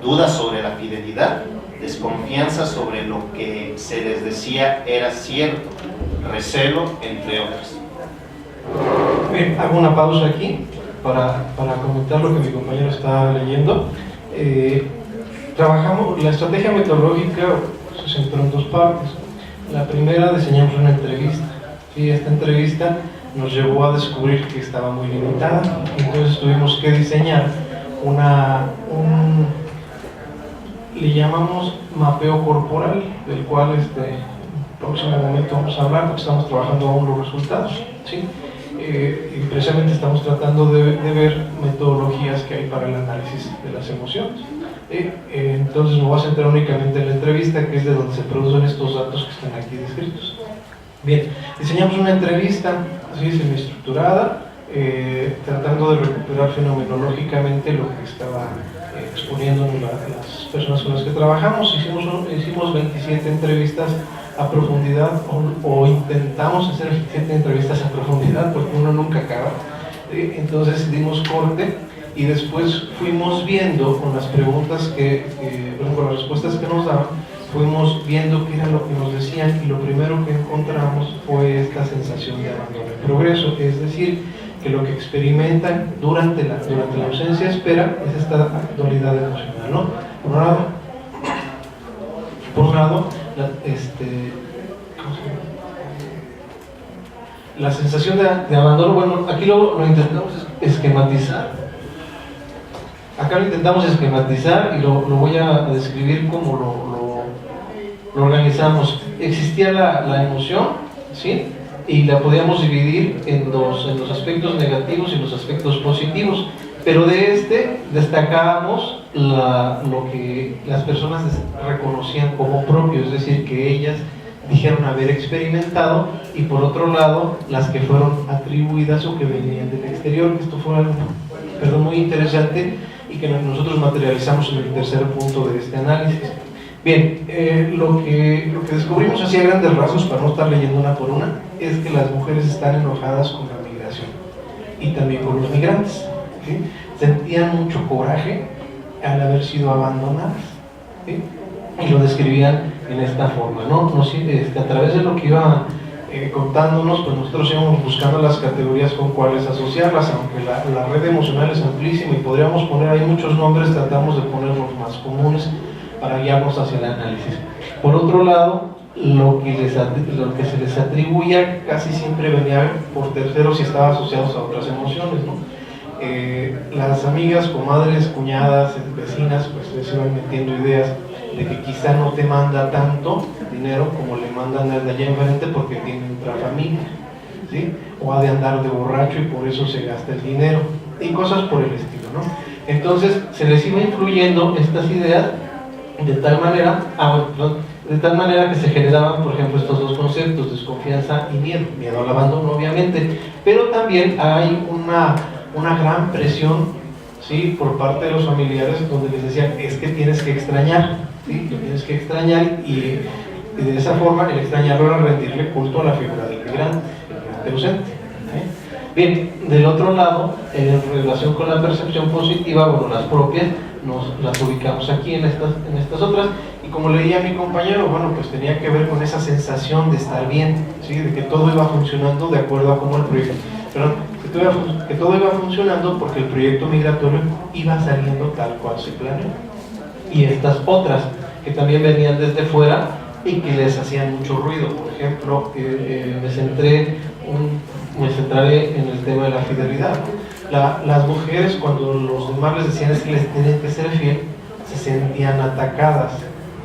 dudas sobre la fidelidad, desconfianza sobre lo que se les decía era cierto, recelo, entre otras. Bien, hago una pausa aquí para comentar lo que mi compañero está leyendo. La estrategia metodológica se centró en dos partes. La primera, diseñamos una entrevista. ¿Sí? Esta entrevista nos llevó a descubrir que estaba muy limitada, entonces tuvimos que diseñar le llamamos mapeo corporal, del cual en el próximo momento vamos a hablar, porque estamos trabajando aún los resultados, ¿sí? Y precisamente estamos tratando de ver metodologías que hay para el análisis de las emociones. Entonces me voy a centrar únicamente en la entrevista, que es de donde se producen estos datos que están aquí descritos. Bien, diseñamos una entrevista así semiestructurada, tratando de recuperar fenomenológicamente lo que estaba exponiendo las personas con las que trabajamos. Hicimos 27 entrevistas a profundidad, o intentamos hacer 27 entrevistas a profundidad, porque uno nunca acaba. Entonces dimos corte y después fuimos viendo con las preguntas con las respuestas que nos daban, fuimos viendo qué era lo que nos decían, y lo primero que encontramos fue esta sensación de abandono y progreso, es decir, que lo que experimentan durante la ausencia de espera es esta dualidad emocional, ¿no? Por un lado la sensación de abandono. Bueno, aquí lo intentamos esquematizar. Acá lo intentamos esquematizar y lo voy a describir como lo organizamos. Existía la emoción, ¿sí? Y la podíamos dividir en los aspectos negativos y los aspectos positivos, pero de destacábamos lo que las personas reconocían como propio, es decir, que ellas dijeron haber experimentado, y por otro lado las que fueron atribuidas o que venían del exterior. Esto fue algo muy interesante y que nosotros materializamos en el tercer punto de este análisis. Bien, lo que descubrimos así a grandes rasgos, para no estar leyendo una por una, es que las mujeres están enojadas con la migración y también con los migrantes, ¿sí? Sentían mucho coraje al haber sido abandonadas, ¿sí? Y lo describían en esta forma, ¿no? A través de lo que iba contándonos, pues nosotros íbamos buscando las categorías con cuáles asociarlas, aunque la red emocional es amplísima y podríamos poner ahí muchos nombres, tratamos de poner los más comunes para guiarnos hacia el análisis. Por otro lado, lo que se les atribuía casi siempre venía por terceros y estaba asociado a otras emociones, ¿no? Las amigas, comadres, cuñadas, vecinas, pues les iban metiendo ideas de que quizá no te manda tanto dinero como le mandan al de allá enfrente porque tiene otra familia, ¿sí? O ha de andar de borracho y por eso se gasta el dinero, y cosas por el estilo, ¿no? Entonces se les iba influyendo estas ideas de tal manera que se generaban, por ejemplo, estos dos conceptos: desconfianza y miedo al abandono, obviamente, pero también hay una gran presión, ¿sí?, por parte de los familiares, donde les decían, es que tienes que extrañar, ¿sí?, lo tienes que extrañar, y de esa forma el extrañarlo era rendirle culto a la figura del migrante ausente, ¿sí? Bien, del otro lado, en relación con la percepción positiva, bueno, las propias las ubicamos aquí en estas otras, y como leía mi compañero, bueno, pues tenía que ver con esa sensación de estar bien, ¿sí?, de que todo iba funcionando de acuerdo a cómo el proyecto, que todo iba funcionando porque el proyecto migratorio iba saliendo tal cual se planeó. Y estas otras que también venían desde fuera y que les hacían mucho ruido. Por ejemplo, me centraré en el tema de la fidelidad. Las mujeres, cuando los demás les decían es que les tenían que ser fiel, se sentían atacadas,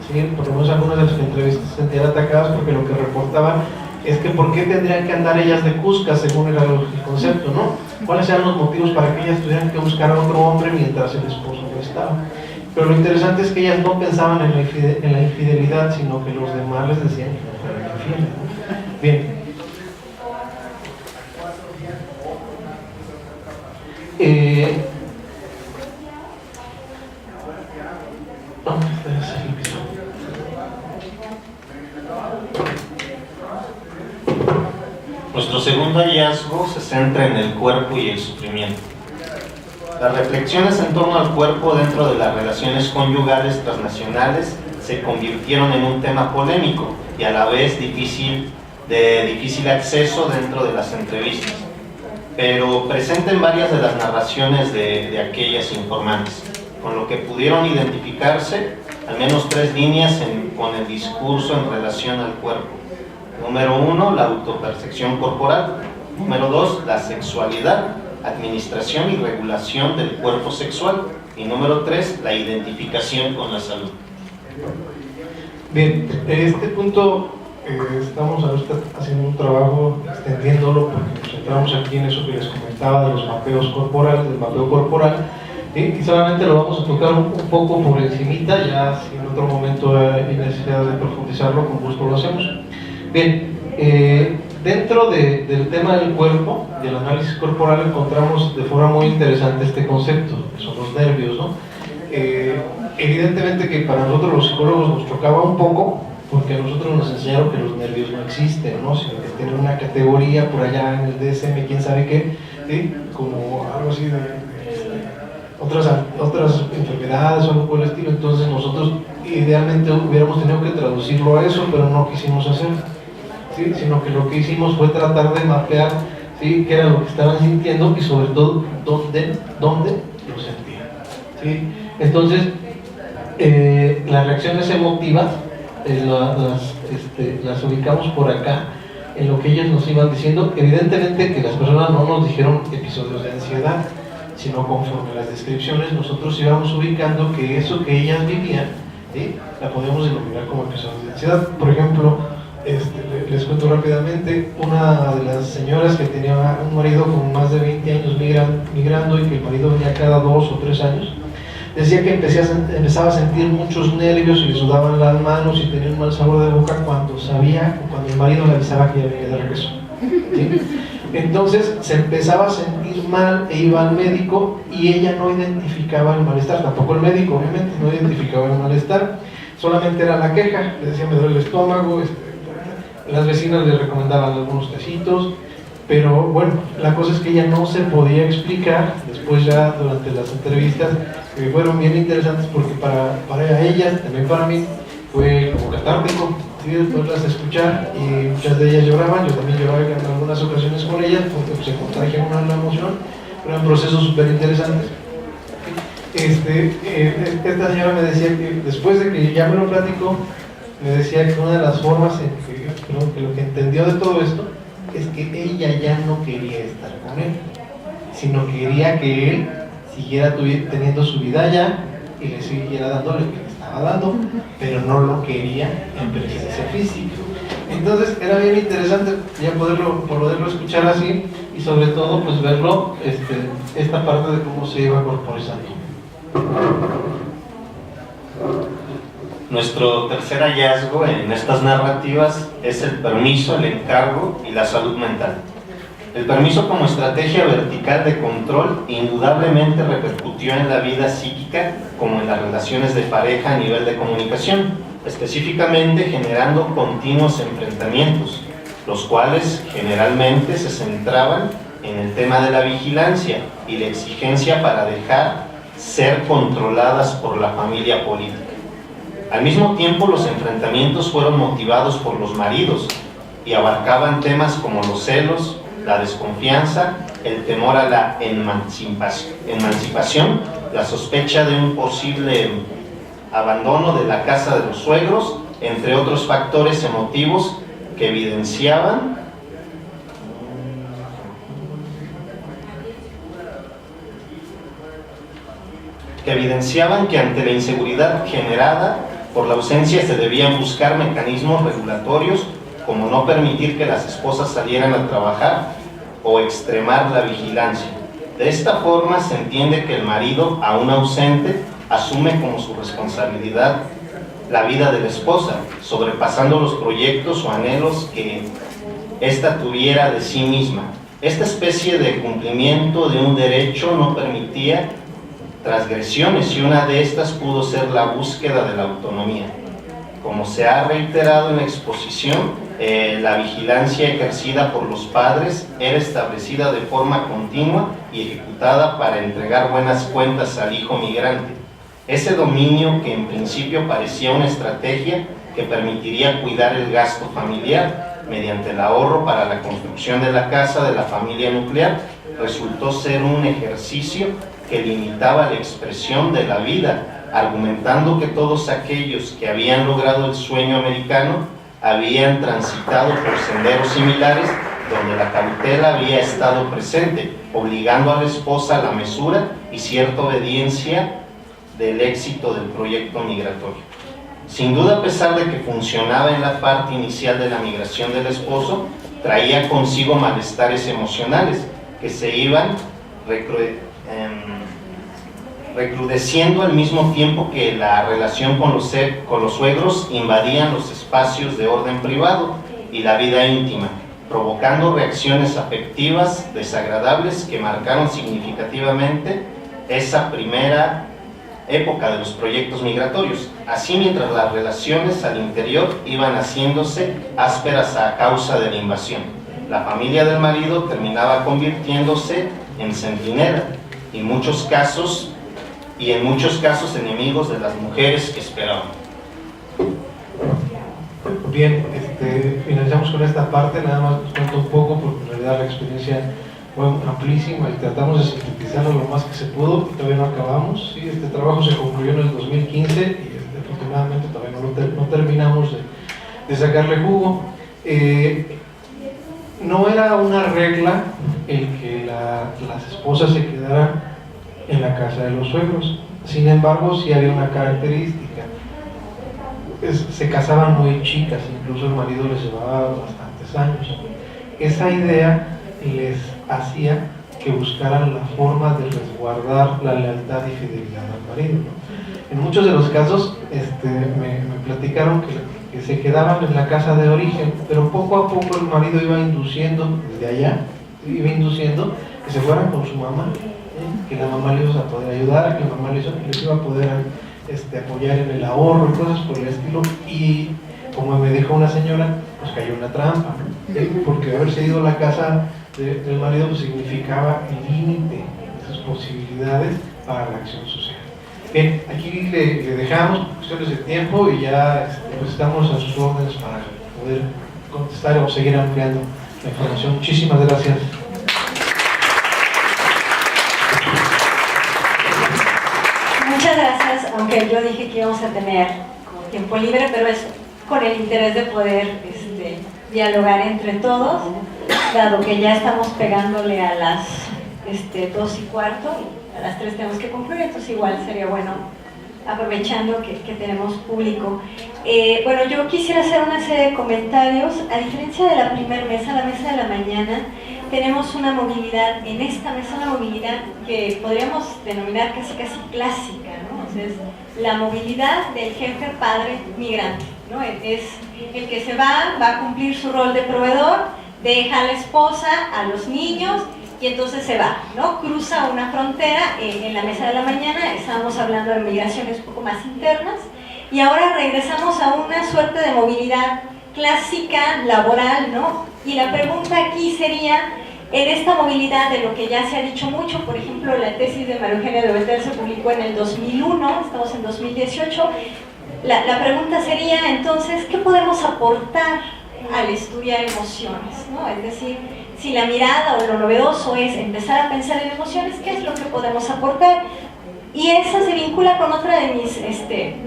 ¿sí? Por lo menos algunas de las entrevistas se sentían atacadas porque lo que reportaban es que ¿por qué tendrían que andar ellas de cusca, según era el concepto, ¿no? ¿Cuáles eran los motivos para que ellas tuvieran que buscar a otro hombre mientras el esposo no estaba? Pero lo interesante es que ellas no pensaban en la infidelidad, sino que los demás les decían que no fueran infieles, ¿no? Bien. Nuestro segundo hallazgo se centra en el cuerpo y el sufrimiento. Las reflexiones en torno al cuerpo dentro de las relaciones conyugales transnacionales se convirtieron en un tema polémico y a la vez de difícil acceso dentro de las entrevistas. pero presenten varias de las narraciones de aquellas informantes, con lo que pudieron identificarse al menos 3 líneas con el discurso en relación al cuerpo. Número 1, la autopercepción corporal. Número 2, la sexualidad, administración y regulación del cuerpo sexual. Y número 3, la identificación con la salud. Bien, este punto estamos ahorita haciendo un trabajo extendiéndolo porque nos centramos aquí en eso que les comentaba de los mapeos corporales, del mapeo corporal, y solamente lo vamos a tocar un poco por encimita, ya si en otro momento hay necesidad de profundizarlo, con gusto lo hacemos. Bien, dentro del tema del cuerpo, del análisis corporal, encontramos de forma muy interesante este concepto, que son los nervios, ¿no? Evidentemente que para nosotros los psicólogos nos chocaba un poco, porque a nosotros nos enseñaron que los nervios no existen, ¿no? Sino que tienen una categoría por allá en el DSM, quién sabe qué, ¿sí? Como algo así de otras enfermedades o algo por el estilo. Entonces nosotros idealmente hubiéramos tenido que traducirlo a eso, pero no quisimos hacerlo, ¿sí? Sino que lo que hicimos fue tratar de mapear, ¿sí?, qué era lo que estaban sintiendo y sobre todo dónde lo sentían, ¿sí? Entonces las reacciones emotivas las ubicamos por acá en lo que ellos nos iban diciendo. Evidentemente que las personas no nos dijeron episodios de ansiedad, sino conforme a las descripciones nosotros íbamos ubicando que eso que ellas vivían, ¿sí?, la podemos denominar como episodios de ansiedad. Por ejemplo, les cuento rápidamente, una de las señoras que tenía un marido con más de 20 años migrando y que el marido venía cada 2 o 3 años, decía que empezaba a sentir muchos nervios y le sudaban las manos y tenía un mal sabor de boca cuando el marido le avisaba que ya venía de regreso, ¿sí? Entonces se empezaba a sentir mal e iba al médico y ella no identificaba el malestar, tampoco el médico obviamente no identificaba el malestar, solamente era la queja, le decía me duele el estómago, las vecinas le recomendaban algunos tecitos, pero bueno, la cosa es que ella no se podía explicar. Después ya durante las entrevistas que fueron bien interesantes porque para ella, también para mí, fue como catártico, ¿sí?, poderlas escuchar, y muchas de ellas lloraban, yo también lloraba en algunas ocasiones con ellas porque se contagia una la emoción, pero eran procesos súper interesantes. Esta señora me decía que después de que ya me lo platicó, me decía que una de las formas en que lo que entendió de todo esto es que ella ya no quería estar con él, sino quería que él siguiera teniendo su vida allá y le siguiera dando lo que le estaba dando, pero no lo quería en presencia física. Entonces era bien interesante ya poderlo escuchar así, y sobre todo pues verlo, esta parte de cómo se iba corporizando. Nuestro tercer hallazgo en estas narrativas es el permiso, el encargo y la salud mental. El permiso como estrategia vertical de control indudablemente repercutió en la vida psíquica como en las relaciones de pareja a nivel de comunicación, específicamente generando continuos enfrentamientos, los cuales generalmente se centraban en el tema de la vigilancia y la exigencia para dejar ser controladas por la familia política. Al mismo tiempo, los enfrentamientos fueron motivados por los maridos y abarcaban temas como los celos, la desconfianza, el temor a la emancipación, la sospecha de un posible abandono de la casa de los suegros, entre otros factores emotivos que evidenciaban que ante la inseguridad generada por la ausencia se debían buscar mecanismos regulatorios, como no permitir que las esposas salieran a trabajar o extremar la vigilancia. De esta forma se entiende que el marido, aún ausente, asume como su responsabilidad la vida de la esposa, sobrepasando los proyectos o anhelos que ésta tuviera de sí misma. Esta especie de cumplimiento de un derecho no permitía transgresiones, y una de estas pudo ser la búsqueda de la autonomía. Como se ha reiterado en la exposición, la vigilancia ejercida por los padres era establecida de forma continua y ejecutada para entregar buenas cuentas al hijo migrante. Ese dominio, que en principio parecía una estrategia que permitiría cuidar el gasto familiar mediante el ahorro para la construcción de la casa de la familia nuclear, resultó ser un ejercicio que limitaba la expresión de la vida, argumentando que todos aquellos que habían logrado el sueño americano habían transitado por senderos similares donde la cautela había estado presente, obligando a la esposa a la mesura y cierta obediencia del éxito del proyecto migratorio. Sin duda, a pesar de que funcionaba en la parte inicial de la migración del esposo, traía consigo malestares emocionales que se iban recrudeciendo al mismo tiempo que la relación con los suegros invadían los espacios de orden privado y la vida íntima, provocando reacciones afectivas desagradables que marcaron significativamente esa primera época de los proyectos migratorios. Así, mientras las relaciones al interior iban haciéndose ásperas a causa de la invasión, la familia del marido terminaba convirtiéndose en centinela y en muchos casos enemigos de las mujeres que esperaban. Bien, finalizamos con esta parte, nada más les cuento un poco porque en realidad la experiencia fue amplísima y tratamos de sintetizarlo lo más que se pudo y todavía no acabamos. Sí, este trabajo se concluyó en el 2015 y afortunadamente todavía no terminamos de sacarle jugo. No era una regla el que las esposas se quedaran en la casa de los suegros, sin embargo sí había una característica. Se casaban muy chicas, incluso el marido les llevaba bastantes años. Esa idea les hacía que buscaran la forma de resguardar la lealtad y fidelidad al marido, ¿no? En muchos de los casos me platicaron que se quedaban en la casa de origen, pero poco a poco el marido iba induciendo desde allá, que se fueran con su mamá, que la mamá les iba a poder ayudar, que la mamá les iba a poder apoyar en el ahorro y cosas por el estilo. Y como me dijo una señora, pues cayó en la trampa, porque haberse ido a la casa del marido pues significaba el límite de sus posibilidades para la acción social. Bien, aquí le dejamos por cuestiones de tiempo y ya pues estamos a sus órdenes para poder contestar o seguir ampliando la información. Muchísimas gracias. Muchas gracias, aunque yo dije que íbamos a tener como tiempo libre, pero es con el interés de poder dialogar entre todos, dado que ya estamos pegándole a las 2:15 y a las 3 tenemos que concluir, entonces igual sería bueno, aprovechando que tenemos público. Bueno, yo quisiera hacer una serie de comentarios. A diferencia de la primera mesa, la mesa de la mañana, tenemos una movilidad, en esta mesa una movilidad que podríamos denominar casi clásica, ¿no? Entonces, la movilidad del jefe padre migrante, ¿no? Es el que se va a cumplir su rol de proveedor, deja a la esposa, a los niños y entonces se va, ¿no? Cruza una frontera. En la mesa de la mañana estábamos hablando de migraciones un poco más internas y ahora regresamos a una suerte de movilidad clásica, laboral, ¿no? Y la pregunta aquí sería, en esta movilidad de lo que ya se ha dicho mucho, por ejemplo, la tesis de María Eugenia de Betel se publicó en el 2001, estamos en 2018, la pregunta sería entonces, ¿qué podemos aportar al estudiar emociones, ¿no? Es decir, si la mirada o lo novedoso es empezar a pensar en emociones, ¿qué es lo que podemos aportar? Y esa se vincula con otra de mis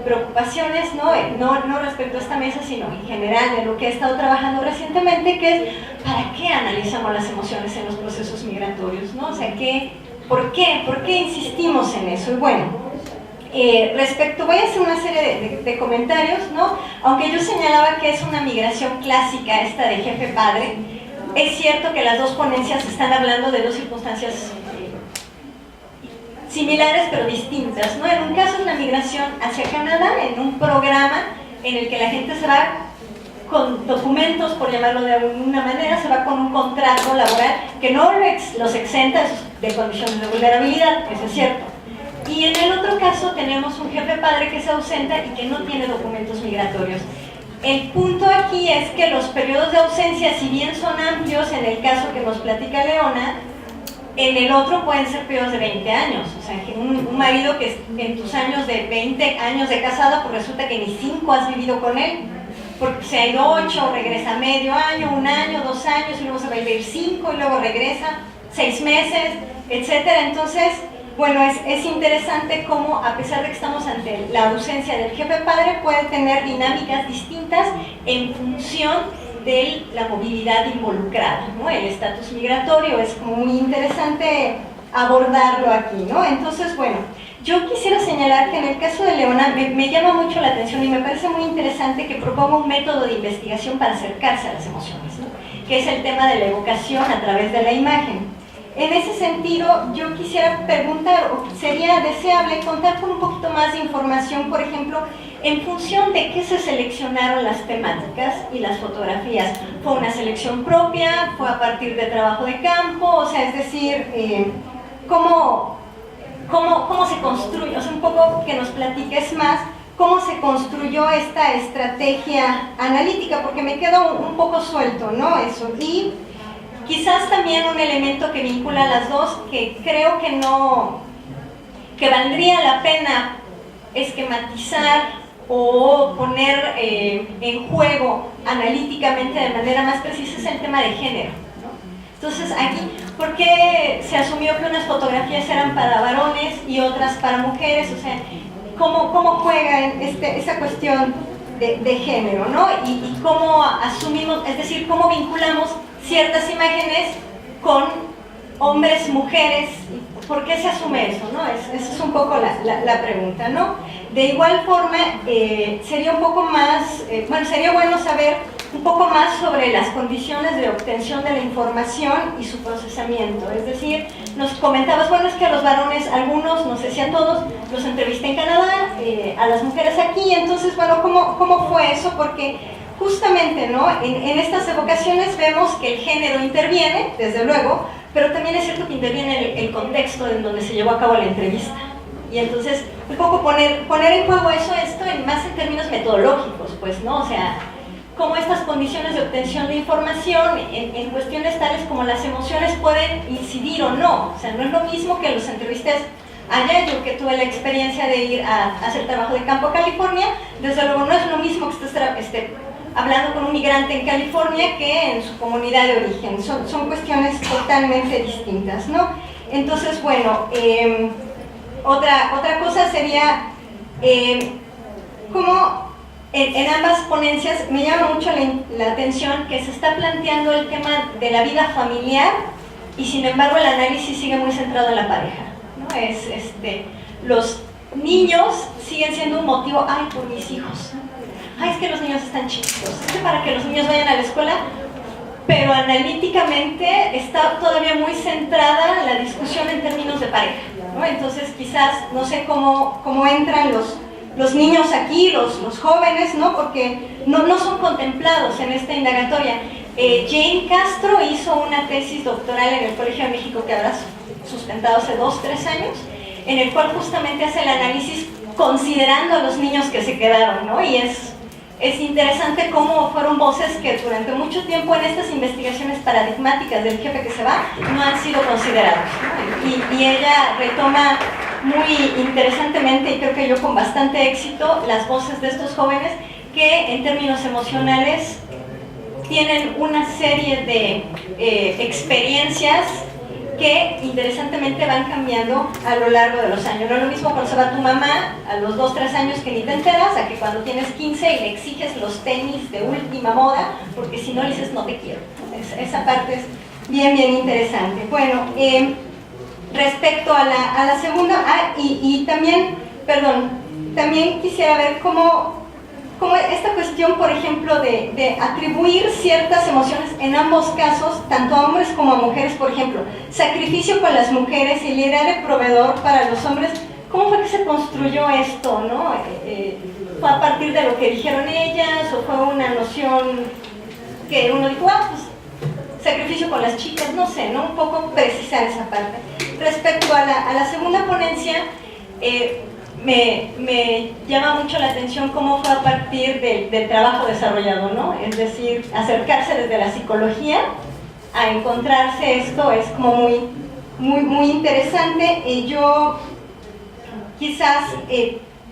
preocupaciones, no respecto a esta mesa, sino en general de lo que he estado trabajando recientemente, que es ¿para qué analizamos las emociones en los procesos migratorios? ¿No? O sea, ¿por qué insistimos en eso? Y bueno, voy a hacer una serie de comentarios, ¿no? Aunque yo señalaba que es una migración clásica esta de jefe-padre, es cierto que las dos ponencias están hablando de dos circunstancias similares pero distintas, ¿no? En un caso es la migración hacia Canadá, en un programa en el que la gente se va con documentos, por llamarlo de alguna manera, se va con un contrato laboral que no los exenta de condiciones de vulnerabilidad, eso es cierto. Y en el otro caso tenemos un jefe padre que se ausenta y que no tiene documentos migratorios. El punto aquí es que los periodos de ausencia, si bien son amplios en el caso que nos platica Leona, en el otro pueden ser periodos de 20 años. O sea, que un marido que en tus años de 20 años de casado, pues resulta que ni 5 has vivido con él, porque se ha ido 8, regresa medio año, 1 año, 2 años, y luego se va a ir 5 y luego regresa. 6 meses, etcétera. Entonces, bueno, es interesante cómo, a pesar de que estamos ante la ausencia del jefe padre, puede tener dinámicas distintas en función de la movilidad involucrada, ¿no? El estatus migratorio es como muy interesante abordarlo aquí, ¿no? Entonces, bueno, yo quisiera señalar que en el caso de Leona me llama mucho la atención y me parece muy interesante que proponga un método de investigación para acercarse a las emociones, ¿no? Que es el tema de la evocación a través de la imagen. En ese sentido, yo quisiera preguntar, o sería deseable contar con un poquito más de información, por ejemplo, en función de qué se seleccionaron las temáticas y las fotografías. ¿Fue una selección propia? ¿Fue a partir de trabajo de campo? O sea, es decir, ¿cómo se construye? O sea, un poco que nos platiques más cómo se construyó esta estrategia analítica, porque me quedo un poco suelto, ¿no? Eso. Y quizás también un elemento que vincula a las dos, que creo que valdría la pena esquematizar o poner en juego analíticamente de manera más precisa, es el tema de género, ¿no? Entonces aquí, ¿por qué se asumió que unas fotografías eran para varones y otras para mujeres? O sea, ¿cómo juega esa cuestión de género, ¿no? Y cómo asumimos, es decir, cómo vinculamos ciertas imágenes con hombres, mujeres, ¿por qué se asume eso, no? Esa es un poco la pregunta, ¿no? De igual forma, sería un poco más, sería bueno saber un poco más sobre las condiciones de obtención de la información y su procesamiento. Es decir, nos comentabas, bueno, es que a los varones, algunos, no sé si a todos, los entrevisté en Canadá, a las mujeres aquí. Entonces, bueno, ¿cómo fue eso? Porque justamente, ¿no? En estas evocaciones vemos que el género interviene, desde luego, pero también es cierto que interviene el contexto en donde se llevó a cabo la entrevista. Y entonces, un poco poner en juego esto más en términos metodológicos, pues, ¿no? O sea, cómo estas condiciones de obtención de información en cuestiones tales como las emociones pueden incidir o no. O sea, no es lo mismo que los entrevistas allá. Yo que tuve la experiencia de ir a hacer trabajo de campo a California, desde luego no es lo mismo que estés hablando con un migrante en California que en su comunidad de origen. Son cuestiones totalmente distintas, ¿no? Entonces, bueno, otra cosa sería cómo en ambas ponencias me llama mucho la atención que se está planteando el tema de la vida familiar y sin embargo el análisis sigue muy centrado en la pareja, ¿no? Los niños siguen siendo un motivo, ay, por mis hijos, ay, es que los niños están chiquitos, es que para que los niños vayan a la escuela, pero analíticamente está todavía muy centrada la discusión en términos de pareja, ¿no? Entonces quizás, no sé cómo entran los niños aquí, los jóvenes, ¿no? Porque no son contemplados en esta indagatoria. Jane Castro hizo una tesis doctoral en el Colegio de México que habrá sustentado hace 2 o 3 años, en el cual justamente hace el análisis considerando a los niños que se quedaron, ¿no? Y es interesante cómo fueron voces que durante mucho tiempo en estas investigaciones paradigmáticas del jefe que se va no han sido considerados, ¿no? Y ella retoma muy interesantemente, y creo que yo con bastante éxito, las voces de estos jóvenes que en términos emocionales tienen una serie de experiencias que interesantemente van cambiando a lo largo de los años. No es lo mismo cuando se va tu mamá a los 2 o 3 años que ni te enteras, a que cuando tienes 15 y le exiges los tenis de última moda, porque si no le dices no te quiero. Esa parte es bien interesante. Bueno, respecto a la segunda, y también, también quisiera ver cómo esta cuestión, por ejemplo, de atribuir ciertas emociones en ambos casos, tanto a hombres como a mujeres, por ejemplo, sacrificio con las mujeres y la idea de proveedor para los hombres, ¿cómo fue que se construyó esto, no? ¿Fue a partir de lo que dijeron ellas o fue una noción que uno dijo, pues sacrificio con las chicas? No sé, ¿no? Un poco precisar esa parte. Respecto a la segunda ponencia, me llama mucho la atención cómo fue a partir del trabajo desarrollado, ¿no? Es decir, acercarse desde la psicología a encontrarse esto es como muy interesante. Yo quizás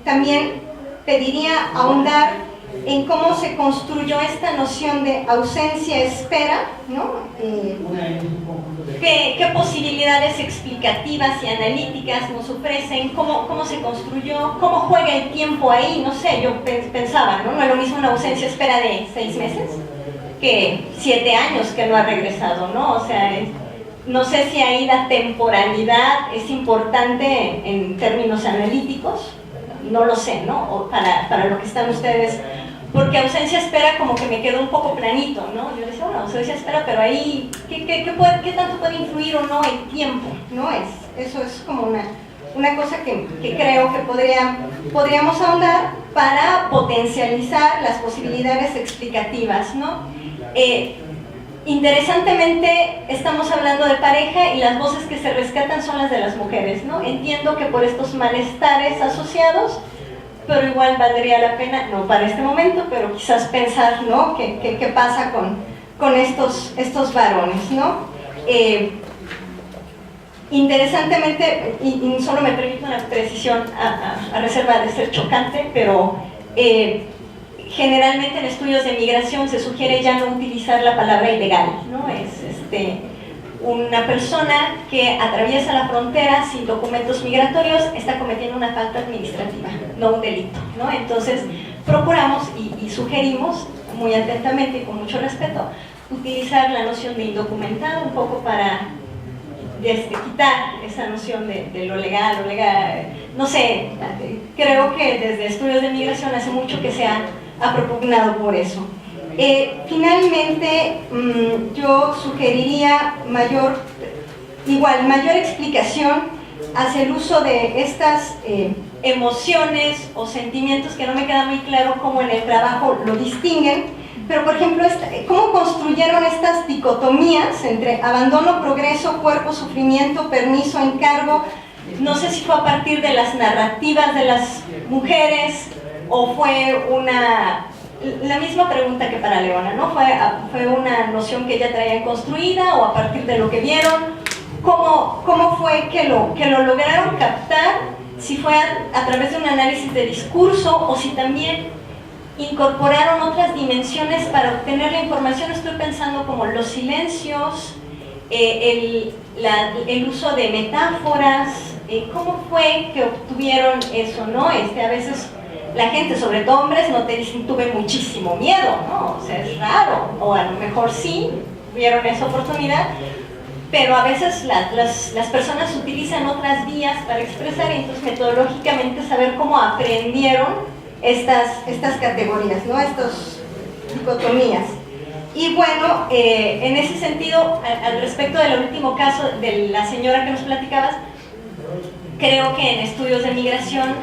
también pediría ahondar en cómo se construyó esta noción de ausencia-espera, ¿no? ¿Qué posibilidades explicativas y analíticas nos ofrecen? ¿Cómo se construyó? ¿Cómo juega el tiempo ahí? No sé, yo pensaba, ¿no? No es lo mismo una ausencia espera de 6 meses que 7 años que no ha regresado, ¿no? O sea, no sé si ahí la temporalidad es importante en términos analíticos, no lo sé, ¿no? O para lo que están ustedes, porque ausencia espera como que me quedó un poco planito, ¿no? Yo decía, bueno, ausencia espera, pero ahí, ¿qué tanto puede influir o no el tiempo? ¿No? Eso es como una cosa que creo que podríamos ahondar para potencializar las posibilidades explicativas, ¿no? Interesantemente, estamos hablando de pareja y las voces que se rescatan son las de las mujeres, ¿no? Entiendo que por estos malestares asociados, pero igual valdría la pena, no para este momento, pero quizás pensar, ¿no? ¿Qué pasa con estos varones, ¿no? Interesantemente, y solo me permito una precisión a reserva de ser chocante, pero generalmente en estudios de migración se sugiere ya no utilizar la palabra ilegal, ¿no? Es una persona que atraviesa la frontera sin documentos migratorios está cometiendo una falta administrativa, no un delito, ¿no? Entonces procuramos y sugerimos muy atentamente y con mucho respeto utilizar la noción de indocumentado un poco para quitar esa noción de lo legal, no sé, creo que desde estudios de migración hace mucho que se ha propugnado por eso. Finalmente, yo sugeriría mayor explicación hacia el uso de estas emociones o sentimientos que no me queda muy claro cómo en el trabajo lo distinguen, pero por ejemplo, cómo construyeron estas dicotomías entre abandono, progreso, cuerpo, sufrimiento, permiso, encargo. No sé si fue a partir de las narrativas de las mujeres o fue la misma pregunta que para Leona, ¿no? ¿Fue una noción que ella traía construida o a partir de lo que vieron? ¿Cómo fue que lo lograron captar? Si fue a través de un análisis de discurso o si también incorporaron otras dimensiones para obtener la información. Estoy pensando como los silencios, el uso de metáforas, ¿cómo fue que obtuvieron eso, no? A veces la gente, sobre todo hombres, no te dicen tuve muchísimo miedo, ¿no? O sea, es raro, o a lo mejor sí tuvieron esa oportunidad, pero a veces las personas utilizan otras vías para expresar y entonces metodológicamente saber cómo aprendieron estas categorías, ¿no? Estas dicotomías. Y bueno, en ese sentido, al respecto del último caso de la señora que nos platicabas, creo que en estudios de migración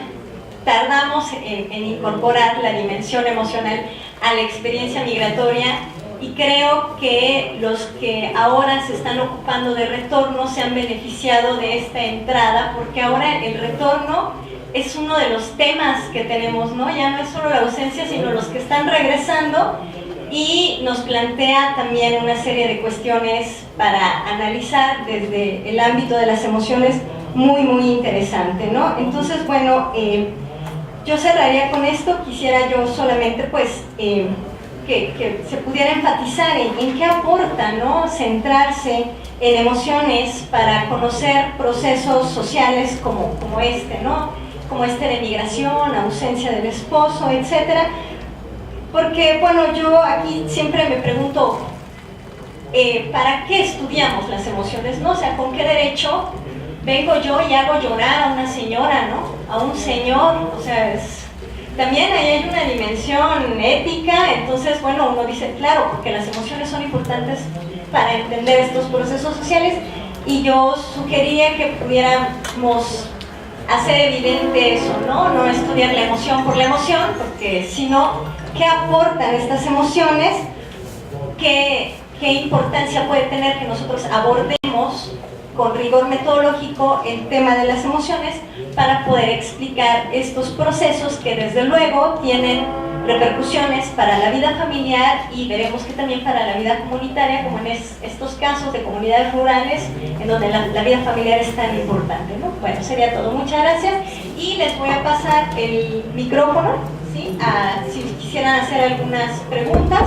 tardamos en incorporar la dimensión emocional a la experiencia migratoria y creo que los que ahora se están ocupando de retorno se han beneficiado de esta entrada, porque ahora el retorno es uno de los temas que tenemos, ¿no? Ya no es solo la ausencia, sino los que están regresando, y nos plantea también una serie de cuestiones para analizar desde el ámbito de las emociones muy, muy interesante, ¿no? Entonces, bueno, yo cerraría con esto. Quisiera yo solamente, pues, que se pudiera enfatizar en qué aporta, ¿no? Centrarse en emociones para conocer procesos sociales como este, ¿no? Como de migración, ausencia del esposo, etcétera. Porque, bueno, yo aquí siempre me pregunto, ¿para qué estudiamos las emociones, no? O sea, ¿con qué derecho vengo yo y hago llorar a una señora, ¿no? A un señor, o sea, también ahí hay una dimensión ética. Entonces, bueno, uno dice, claro, porque las emociones son importantes para entender estos procesos sociales, y yo sugeriría que pudiéramos hacer evidente eso, ¿no? No estudiar la emoción por la emoción, porque sino, ¿qué aportan estas emociones? ¿Qué importancia puede tener que nosotros abordemos con rigor metodológico el tema de las emociones para poder explicar estos procesos que desde luego tienen repercusiones para la vida familiar, y veremos que también para la vida comunitaria, como en estos casos de comunidades rurales en donde la vida familiar es tan importante, ¿no? Bueno, sería todo. Muchas gracias, y les voy a pasar el micrófono, ¿sí? Si quisieran hacer algunas preguntas,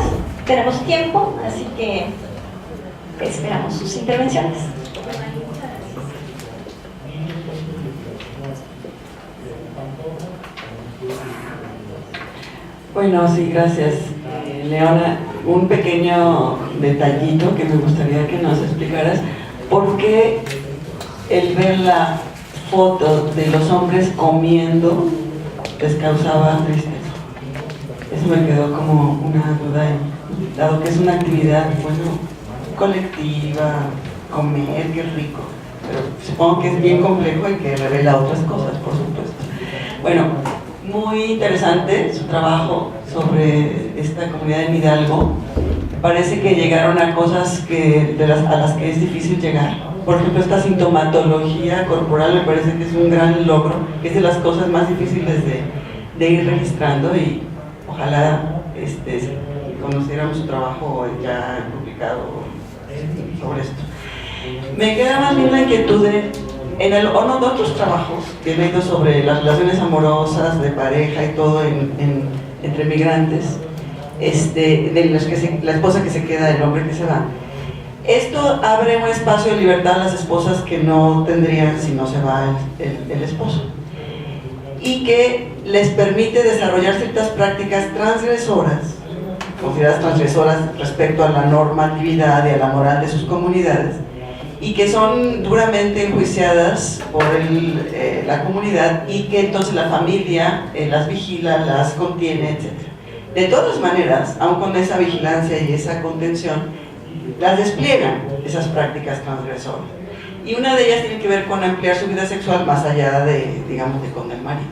tenemos tiempo, así que esperamos sus intervenciones. Bueno, sí, gracias, Leona. Un pequeño detallito que me gustaría que nos explicaras. ¿Por qué el ver la foto de los hombres comiendo les causaba tristeza? Eso me quedó como una duda, dado que es una actividad, bueno, colectiva, comer, qué rico, pero supongo que es bien complejo y que revela otras cosas, por supuesto. Bueno, muy interesante su trabajo sobre esta comunidad en Hidalgo. Parece que llegaron a cosas a las que es difícil llegar. Por ejemplo, esta sintomatología corporal me parece que es un gran logro, que es de las cosas más difíciles de ir registrando, y ojalá conociéramos su trabajo ya publicado sobre esto. Me queda más bien la inquietud de otros trabajos que he leído sobre las relaciones amorosas, de pareja y todo entre migrantes, de los que la esposa que se queda, el hombre que se va. Esto abre un espacio de libertad a las esposas que no tendrían si no se va el esposo, y que les permite desarrollar ciertas prácticas transgresoras, consideradas transgresoras respecto a la normatividad y a la moral de sus comunidades, y que son duramente enjuiciadas por la comunidad, y que entonces la familia las vigila, las contiene, etc. De todas maneras, aun con esa vigilancia y esa contención, las despliegan esas prácticas transgresoras. Y una de ellas tiene que ver con ampliar su vida sexual más allá digamos, con el marido.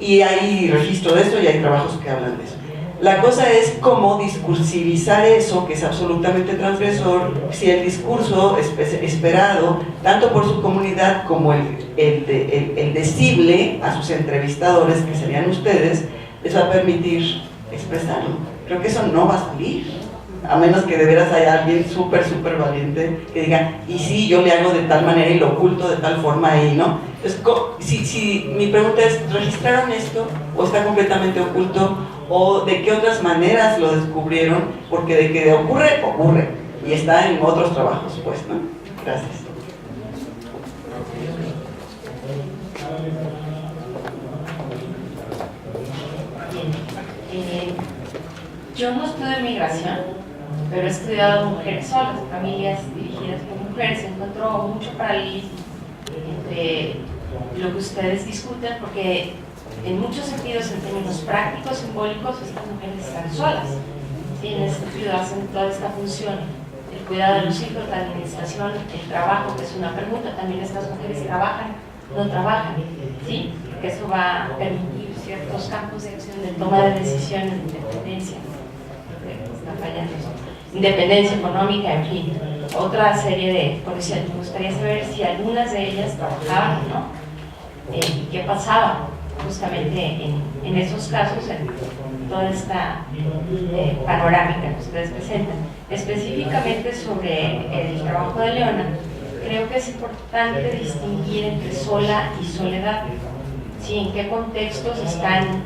Y hay registro de esto y hay trabajos que hablan de eso. La cosa es cómo discursivizar eso, que es absolutamente transgresor, si el discurso esperado, tanto por su comunidad como el decible a sus entrevistadores, que serían ustedes, les va a permitir expresarlo. Creo que eso no va a salir, a menos que de veras haya alguien súper valiente que diga, y sí, yo le hago de tal manera y lo oculto de tal forma ahí, ¿no? Entonces, si mi pregunta es, ¿registraron esto o está completamente oculto? ¿O de qué otras maneras lo descubrieron? Porque de que ocurre, y está en otros trabajos, pues, ¿no? Gracias. Yo no estudio migración, pero he estudiado mujeres solas, familias dirigidas por mujeres. Encuentro mucho paralelismo entre lo que ustedes discuten, porque en muchos sentidos, en términos prácticos, simbólicos, estas mujeres están solas. ¿Sí? En ese sentido hacen toda esta función, el cuidado de los hijos, la administración, el trabajo, que es una pregunta. También estas mujeres trabajan, no trabajan, ¿sí? Porque eso va a permitir ciertos campos de acción de toma de decisiones, de independencia, está fallando, independencia económica, en fin, otra serie de condiciones. Me gustaría saber si algunas de ellas trabajaban o no, y qué pasaba justamente en esos casos, en toda esta panorámica que ustedes presentan. Específicamente sobre el trabajo de Leona, creo que es importante distinguir entre sola y soledad. Sí, en qué contextos están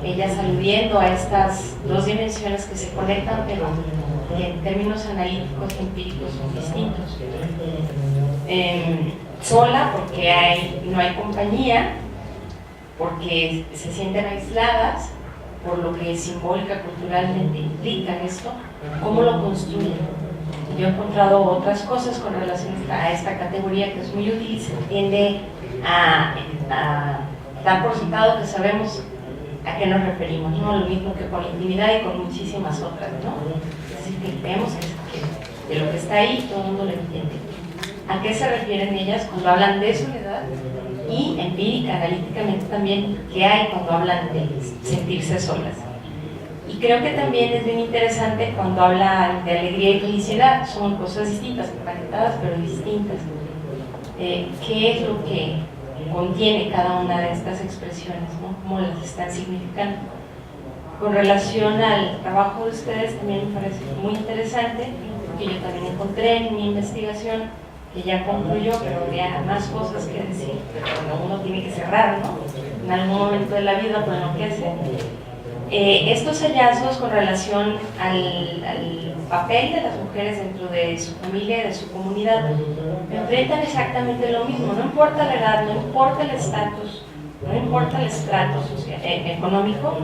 ellas aludiendo a estas dos dimensiones que se conectan, pero en términos analíticos y empíricos son distintos. Sola porque no hay compañía, porque se sienten aisladas, por lo que simbólica, culturalmente implica esto. ¿Cómo lo construyen? Yo he encontrado otras cosas con relación a esta categoría que es muy útil y se tiende a dar por sentado que sabemos a qué nos referimos, ¿no? Lo mismo que con la intimidad y con muchísimas otras, ¿no? Es decir, que creemos que de lo que está ahí todo el mundo lo entiende. ¿A qué se refieren ellas cuando hablan de soledad? Y empírica, analíticamente también, ¿qué hay cuando hablan de sentirse solas? Y creo que también es bien interesante cuando hablan de alegría y felicidad. Son cosas distintas, emparentadas pero distintas. ¿Qué es lo que contiene cada una de estas expresiones, ¿no? ¿Cómo las están significando? Con relación al trabajo de ustedes también me parece muy interesante, porque yo también encontré en mi investigación, que ya concluyó, pero había más cosas que decir, pero bueno, uno tiene que cerrar, ¿no? En algún momento de la vida pues enloquece. Estos hallazgos con relación al papel de las mujeres dentro de su familia y de su comunidad enfrentan exactamente lo mismo. No importa la edad, no importa el estatus, no importa el estrato social, económico,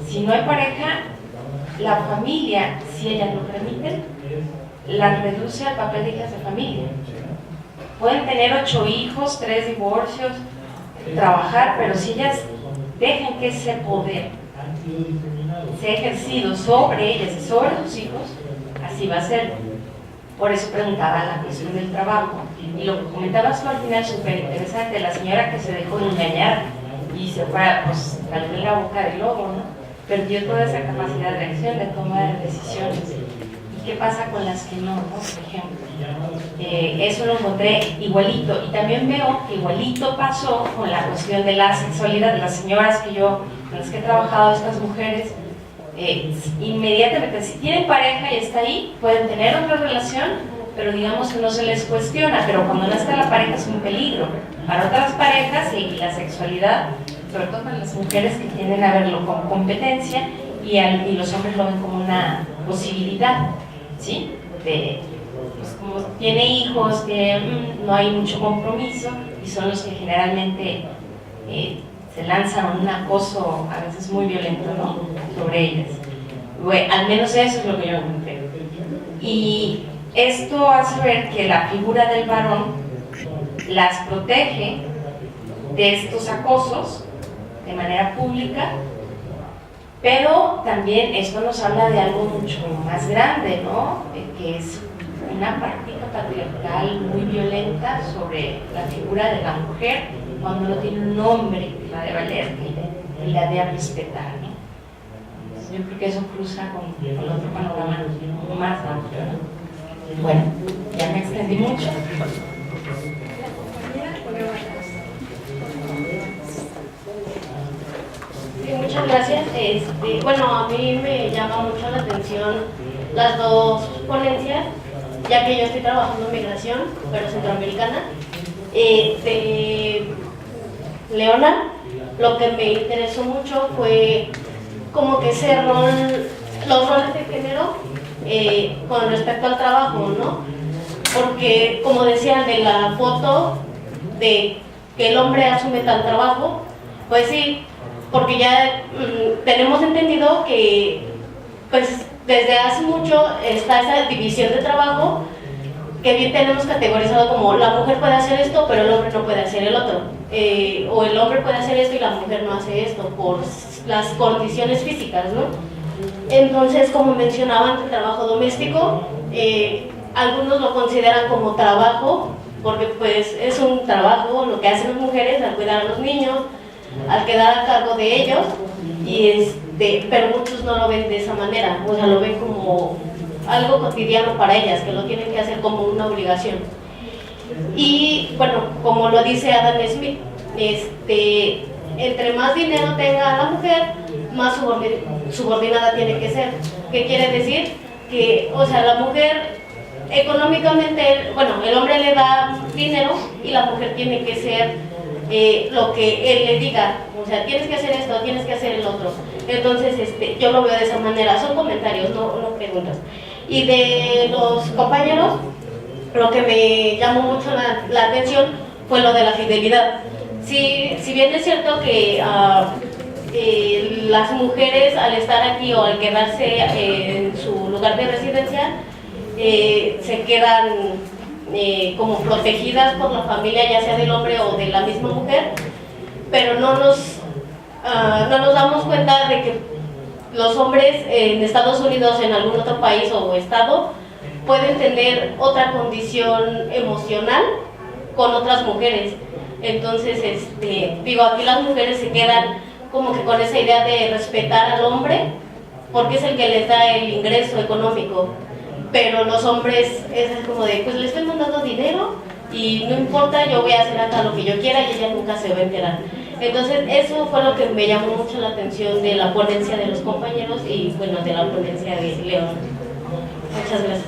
Si no hay pareja, la familia, si ellas lo permiten, las reduce al papel de hijas de familia. Pueden tener 8 hijos, 3 divorcios, trabajar, pero si ellas dejan que ese poder sea ejercido sobre ellas y sobre sus hijos, así va a ser. Por eso preguntaba la cuestión del trabajo. Y lo que comentabas tú al final es súper interesante, la señora que se dejó engañar y se fue, pues, tal vez la boca del lobo, ¿no? Perdió toda esa capacidad de reacción, de tomar decisiones. ¿Y qué pasa con las que no, por ejemplo? Eso lo encontré igualito. Y también veo que igualito pasó con la cuestión de la sexualidad de las señoras con las que he trabajado, estas mujeres. Inmediatamente, si tienen pareja y está ahí, pueden tener otra relación, pero digamos que no se les cuestiona. Pero cuando no está la pareja es un peligro. Para otras parejas, y la sexualidad, sobre todo para las mujeres que tienden a verlo como competencia y los hombres lo ven como una posibilidad, ¿sí? Pues como tiene hijos, no hay mucho compromiso y son los que generalmente se lanzan a un acoso a veces muy violento, ¿no? Sobre ellas. Bueno, al menos eso es lo que yo encontré. Y esto hace ver que la figura del varón las protege de estos acosos de manera pública, pero también esto nos habla de algo mucho más grande, ¿no? Que es una práctica patriarcal muy violenta sobre la figura de la mujer cuando no tiene un hombre que la de valer, que la de respetar, ¿no? Entonces, yo creo que eso cruza con otro panorama más amplio, ¿no? Bueno, ya me extendí mucho. Sí, muchas gracias. Bueno, a mí me llama mucho la atención las dos ponencias, ya que yo estoy trabajando en migración, pero centroamericana. De Leona, lo que me interesó mucho fue como que ese rol, los roles de género con respecto al trabajo, ¿no? Porque, como decían de la foto, de que el hombre asume tal trabajo, pues sí, porque ya tenemos entendido que pues desde hace mucho está esa división de trabajo que bien tenemos categorizado como la mujer puede hacer esto, pero el hombre no puede hacer el otro, o el hombre puede hacer esto y la mujer no hace esto por las condiciones físicas, ¿no? Entonces, como mencionaban, el trabajo doméstico, algunos lo consideran como trabajo, porque pues es un trabajo lo que hacen las mujeres al cuidar a los niños, al quedar a cargo de ellos, pero muchos no lo ven de esa manera, o sea, lo ven como algo cotidiano para ellas, que lo tienen que hacer como una obligación. Y bueno, como lo dice Adam Smith, entre más dinero tenga la mujer, más subordinada tiene que ser. ¿Qué quiere decir? Que, o sea, la mujer económicamente, bueno, el hombre le da dinero y la mujer tiene que ser lo que él le diga, o sea, tienes que hacer esto, tienes que hacer el otro. Entonces, yo lo veo de esa manera, son comentarios, no preguntas. Y de los compañeros, lo que me llamó mucho la atención fue lo de la fidelidad. Si bien es cierto que las mujeres al estar aquí o al quedarse en su lugar de residencia, se quedan como protegidas por la familia, ya sea del hombre o de la misma mujer, pero no nos damos cuenta de que los hombres en Estados Unidos, en algún otro país o estado, pueden tener otra condición emocional con otras mujeres. Entonces, aquí las mujeres se quedan como que con esa idea de respetar al hombre, porque es el que les da el ingreso económico. Pero los hombres es como de, pues le estoy mandando dinero y no importa, yo voy a hacer acá lo que yo quiera y ella nunca se va a enterar. Entonces eso fue lo que me llamó mucho la atención de la ponencia de los compañeros y bueno, de la ponencia de León. Muchas gracias.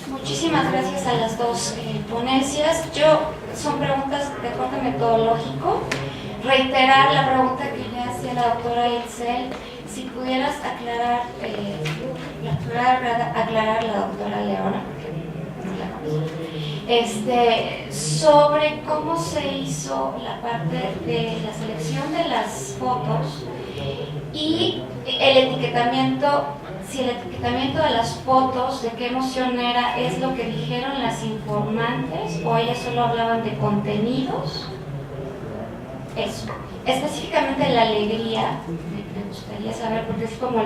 Muchísimas gracias a las dos ponencias. Son preguntas de corte metodológico. Reiterar la pregunta que le hacía la doctora Itzel, si pudieras aclarar la doctora Leona, porque no la conozco. sobre cómo se hizo la parte de la selección de las fotos y el etiquetamiento, si el etiquetamiento de las fotos, de qué emoción era, es lo que dijeron las informantes o ellas solo hablaban de contenidos. Eso. Específicamente la alegría, me gustaría saber, porque es como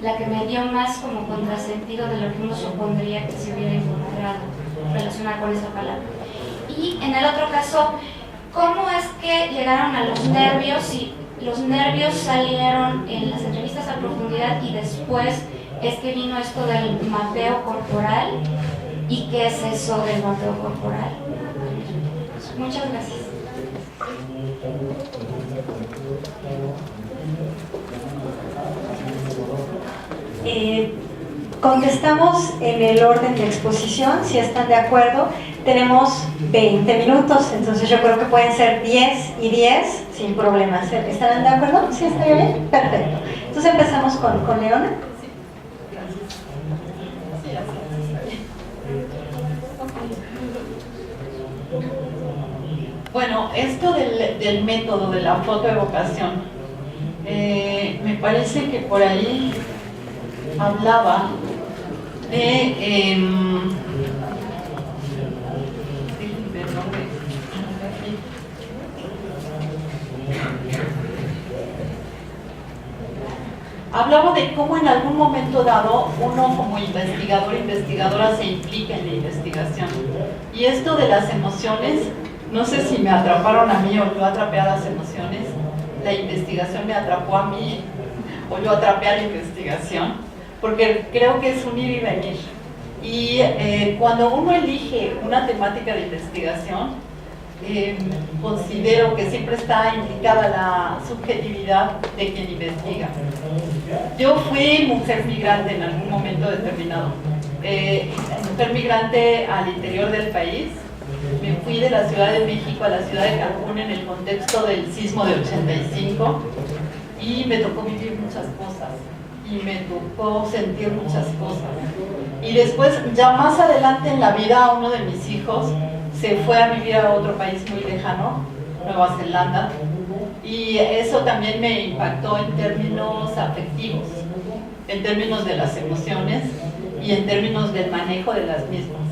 la que me dio más como contrasentido de lo que uno supondría que se hubiera encontrado relacionada con esa palabra. Y en el otro caso, ¿cómo es que llegaron a los nervios? Si los nervios salieron en las entrevistas a profundidad y después es que vino esto del mapeo corporal. ¿Y qué es eso del mapeo corporal? Muchas gracias. Contestamos en el orden de exposición, si están de acuerdo. Tenemos 20 minutos, entonces yo creo que pueden ser 10 y 10 sin problemas. ¿Estarán de acuerdo? ¿Sí está bien? Perfecto. Entonces empezamos con Leona. Bueno, esto del método de la fotoevocación, me parece que por ahí hablaba de hablaba de cómo en algún momento dado uno como investigador o investigadora se implica en la investigación. Y esto de las emociones, no sé si me atraparon a mí o yo atrapé a las emociones, la investigación me atrapó a mí o yo atrapé a la investigación, porque creo que es un ir y venir. Y cuando uno elige una temática de investigación, considero que siempre está implicada la subjetividad de quien investiga. Yo fui mujer migrante en algún momento determinado, mujer migrante al interior del país. Me fui de la Ciudad de México a la ciudad de Cancún en el contexto del sismo de 85 y me tocó vivir muchas cosas y me tocó sentir muchas cosas. Y después, ya más adelante en la vida, uno de mis hijos se fue a vivir a otro país muy lejano, Nueva Zelanda, y eso también me impactó en términos afectivos, en términos de las emociones y en términos del manejo de las mismas.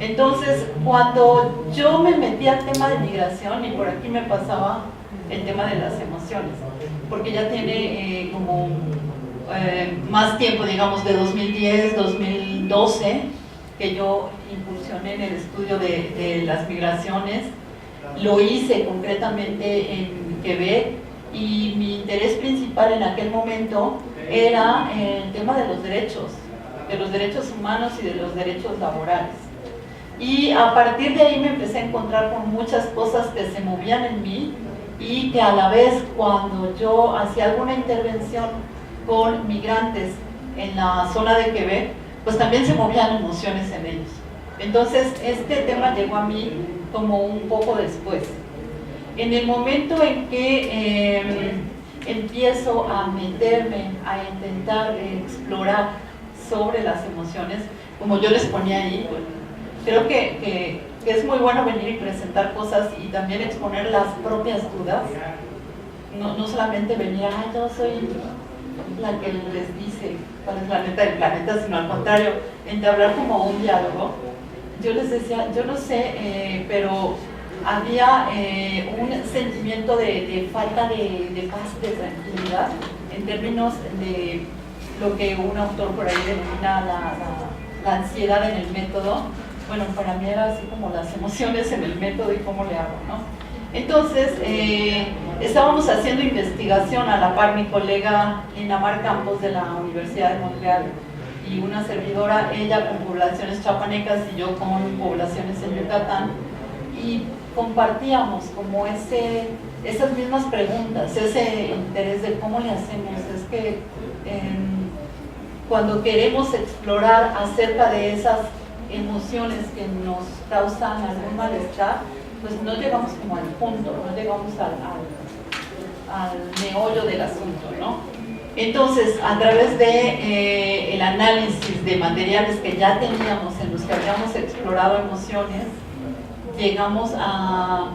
Entonces, cuando yo me metí al tema de migración, y por aquí me pasaba el tema de las emociones, porque ya tiene como más tiempo, digamos, de 2010, 2012, que yo incursioné en el estudio de las migraciones. Lo hice concretamente en Quebec y mi interés principal en aquel momento era el tema de los derechos humanos y de los derechos laborales. Y a partir de ahí me empecé a encontrar con muchas cosas que se movían en mí y que a la vez, cuando yo hacía alguna intervención con migrantes en la zona de Quebec, pues también se movían emociones en ellos. Entonces este tema llegó a mí como un poco después. En el momento en que empiezo a meterme, a intentar explorar sobre las emociones, como yo les ponía ahí, pues, creo que es muy bueno venir y presentar cosas y también exponer las propias dudas. No solamente venir, yo soy la que les dice cuál es la neta del planeta, sino al contrario, entablar como un diálogo. Yo les decía, yo no sé, pero había un sentimiento de falta de paz, de tranquilidad, en términos de lo que un autor por ahí denomina la ansiedad en el método. Bueno, para mí era así como las emociones en el método y cómo le hago, ¿no? Entonces, estábamos haciendo investigación a la par mi colega Linamar Campos de la Universidad de Montreal y una servidora, ella con poblaciones chapanecas y yo con poblaciones en Yucatán, y compartíamos como esas mismas preguntas, ese interés de cómo le hacemos. Es que cuando queremos explorar acerca de esas emociones que nos causan algún malestar, pues no llegamos como al punto, no llegamos al meollo del asunto, ¿no? Entonces, a través de el análisis de materiales que ya teníamos, en los que habíamos explorado emociones, llegamos a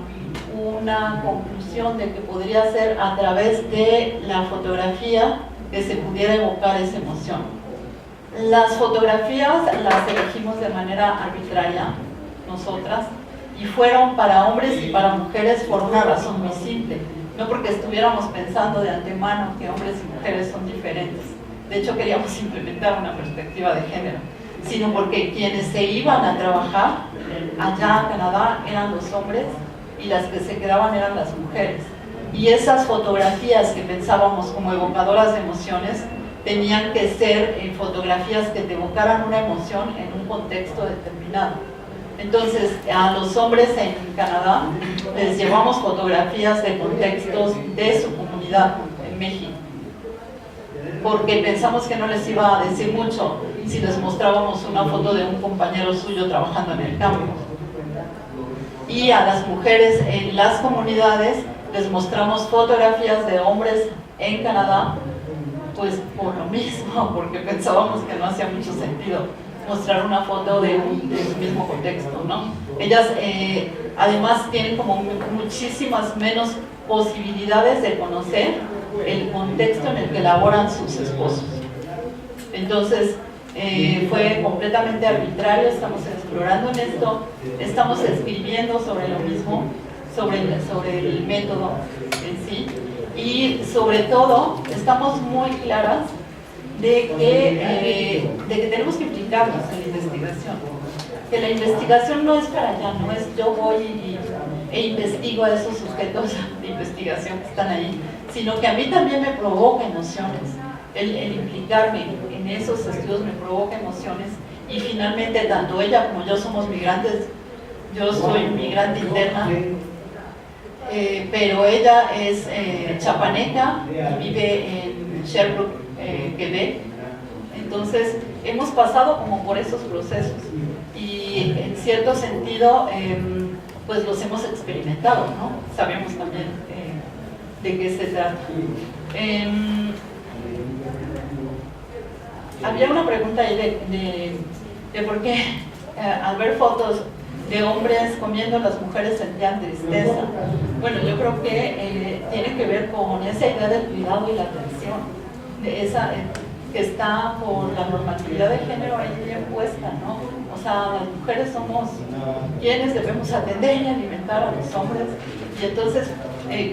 una conclusión de que podría ser a través de la fotografía que se pudiera evocar esa emoción. Las fotografías las elegimos de manera arbitraria, nosotras, y fueron para hombres y para mujeres por una razón muy simple. No porque estuviéramos pensando de antemano que hombres y mujeres son diferentes. De hecho, queríamos implementar una perspectiva de género, sino porque quienes se iban a trabajar allá en Canadá eran los hombres y las que se quedaban eran las mujeres. Y esas fotografías que pensábamos como evocadoras de emociones tenían que ser fotografías que te evocaran una emoción en un contexto determinado. Entonces, a los hombres en Canadá les llevamos fotografías de contextos de su comunidad en México, porque pensamos que no les iba a decir mucho si les mostrábamos una foto de un compañero suyo trabajando en el campo. Y a las mujeres en las comunidades les mostramos fotografías de hombres en Canadá, pues por lo mismo, porque pensábamos que no hacía mucho sentido mostrar una foto de su mismo contexto, ¿no? Ellas además tienen como muchísimas menos posibilidades de conocer el contexto en el que laboran sus esposos. Entonces, fue completamente arbitrario, estamos explorando en esto, estamos escribiendo sobre lo mismo, sobre el método en sí, y sobre todo estamos muy claras de que tenemos que implicarnos en la investigación, que la investigación no es para allá, no es yo voy e investigo a esos sujetos de investigación que están ahí, sino que a mí también me provoca emociones, el implicarme en esos estudios me provoca emociones, y finalmente tanto ella como yo somos migrantes. Yo soy migrante interna, pero ella es chapaneca y vive en Sherbrooke, Quebec. Entonces hemos pasado como por esos procesos y en cierto sentido pues los hemos experimentado, ¿no? Sabemos también de qué se trata. Había una pregunta ahí de por qué al ver fotos de hombres comiendo, las mujeres sentían tristeza. Bueno, yo creo que tiene que ver con esa idea del cuidado y la atención, de esa que está por la normatividad de género ahí bien puesta, ¿no? O sea, las mujeres somos quienes debemos atender y alimentar a los hombres, y entonces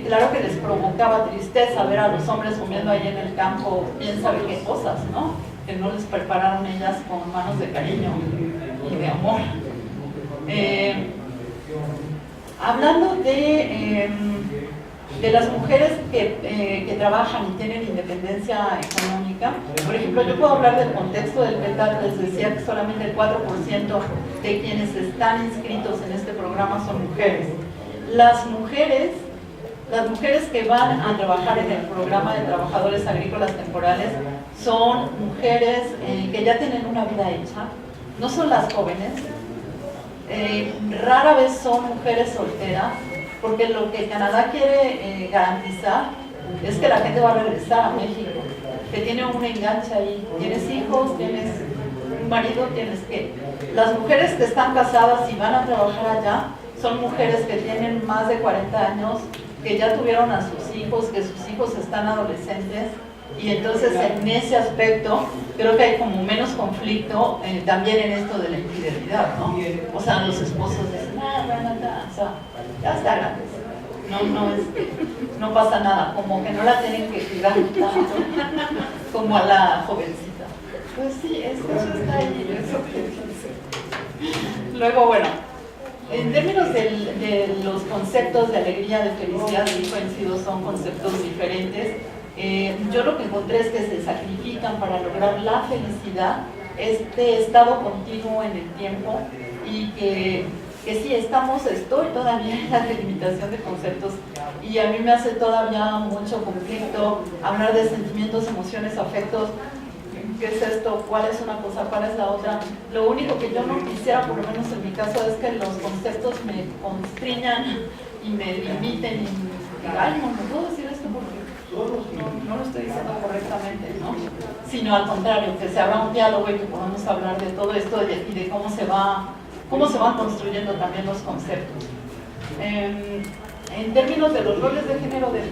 claro que les provocaba tristeza ver a los hombres comiendo ahí en el campo, quién sabe qué cosas, ¿no? Que no les prepararon ellas con manos de cariño y de amor. Hablando de las mujeres que trabajan y tienen independencia económica, por ejemplo, yo puedo hablar del contexto del PETAC. Les decía que solamente el 4% de quienes están inscritos en este programa son mujeres. Las mujeres que van a trabajar en el programa de trabajadores agrícolas temporales son mujeres que ya tienen una vida hecha, no son las jóvenes, rara vez son mujeres solteras, porque lo que Canadá quiere garantizar es que la gente va a regresar a México, que tiene un enganche ahí, tienes hijos, tienes un marido, tienes que... Las mujeres que están casadas y van a trabajar allá son mujeres que tienen más de 40 años, que ya tuvieron a sus hijos, que sus hijos están adolescentes, y entonces en ese aspecto creo que hay como menos conflicto también en esto de la infidelidad, ¿no? O sea, los esposos dicen, o sea, ya está grande, no pasa nada, como que no la tienen que cuidar tanto como a la jovencita. Pues sí, eso está ahí, eso que dice. Luego, bueno, en términos de los conceptos de alegría, de felicidad, de coincido, son conceptos diferentes. Yo lo que encontré es que se sacrifican para lograr la felicidad, este estado continuo en el tiempo, y que sí, estoy todavía en la delimitación de conceptos, y a mí me hace todavía mucho conflicto hablar de sentimientos, emociones, afectos. ¿Qué es esto? ¿Cuál es una cosa? ¿Cuál es la otra? Lo único que yo no quisiera, por lo menos en mi caso, es que los conceptos me constriñan y me limiten y me digan, ay, no puedo decir esto porque no lo estoy diciendo correctamente, ¿no? Sino al contrario, que se abra un diálogo y que podamos hablar de todo esto y de cómo se van construyendo también los conceptos. En términos de los roles de género del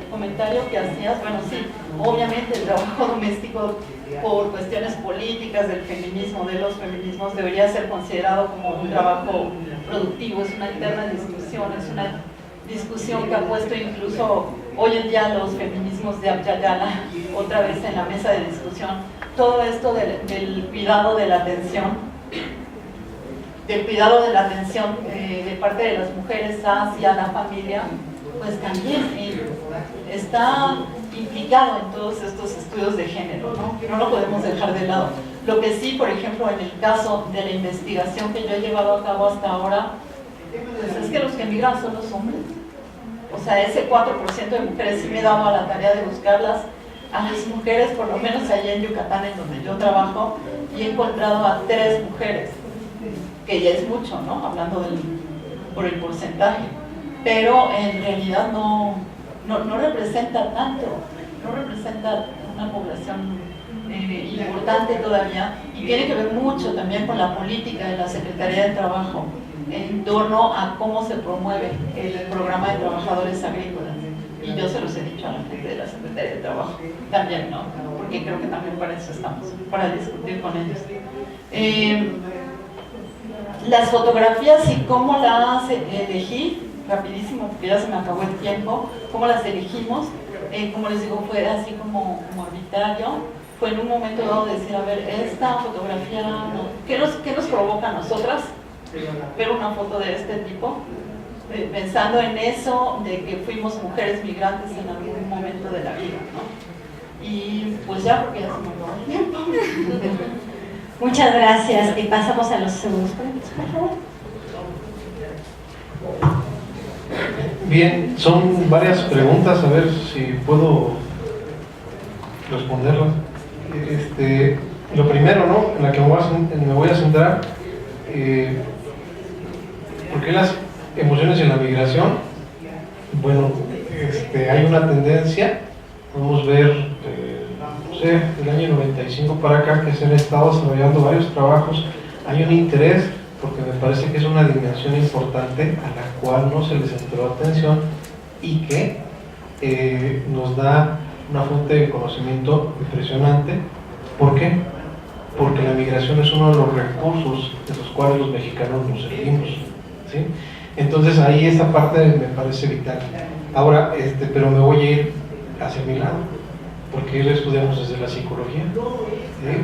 comentario que hacías, bueno, sí, obviamente el trabajo doméstico por cuestiones políticas del feminismo, de los feminismos, debería ser considerado como un trabajo productivo, es una eterna discusión, es una discusión que ha puesto incluso hoy en día los feminismos de Abya Yala otra vez en la mesa de discusión. Todo esto del cuidado de la atención, de parte de las mujeres hacia la familia, pues también está implicado en todos estos estudios de género, ¿no? No lo podemos dejar de lado. Lo que sí, por ejemplo, en el caso de la investigación que yo he llevado a cabo hasta ahora, pues es que los que emigran son los hombres. O sea, ese 4% de mujeres, sí me he dado a la tarea de buscarlas a las mujeres, por lo menos allá en Yucatán, en donde yo trabajo, y he encontrado a 3 mujeres, que ya es mucho, ¿no? Hablando por el porcentaje, pero en realidad no representa tanto, no representa una población importante todavía, y tiene que ver mucho también con la política de la Secretaría de Trabajo en torno a cómo se promueve el programa de trabajadores agrícolas. Y yo se los he dicho a la gente de la Secretaría de Trabajo también, ¿no? Porque creo que también para eso estamos, para discutir con ellos. Las fotografías y cómo las elegí, rapidísimo, porque ya se me acabó el tiempo, cómo las elegimos, como les digo, fue así como arbitrario. Fue en un momento dado decir, a ver, esta fotografía, ¿qué nos provoca a nosotras ver una foto de este tipo? Pensando en eso, de que fuimos mujeres migrantes en algún momento de la vida, ¿no? Y pues ya, porque ya se me acabó el tiempo. Muchas gracias. Y pasamos a los segundos puntos, por favor. Bien, son varias preguntas, a ver si puedo responderlas. Lo primero, ¿no?, en la que me voy a centrar, ¿por qué las emociones en la migración? Bueno, hay una tendencia, podemos ver, no sé, del año 95 para acá, que se han estado desarrollando varios trabajos. Hay un interés, porque me parece que es una dimensión importante a la cual no se les entró atención y que nos da una fuente de conocimiento impresionante. ¿Por qué? Porque la migración es uno de los recursos de los cuales los mexicanos nos servimos, ¿sí? Entonces ahí esa parte me parece vital. Ahora, pero me voy a ir hacia mi lado, porque lo estudiamos desde la psicología, ¿sí?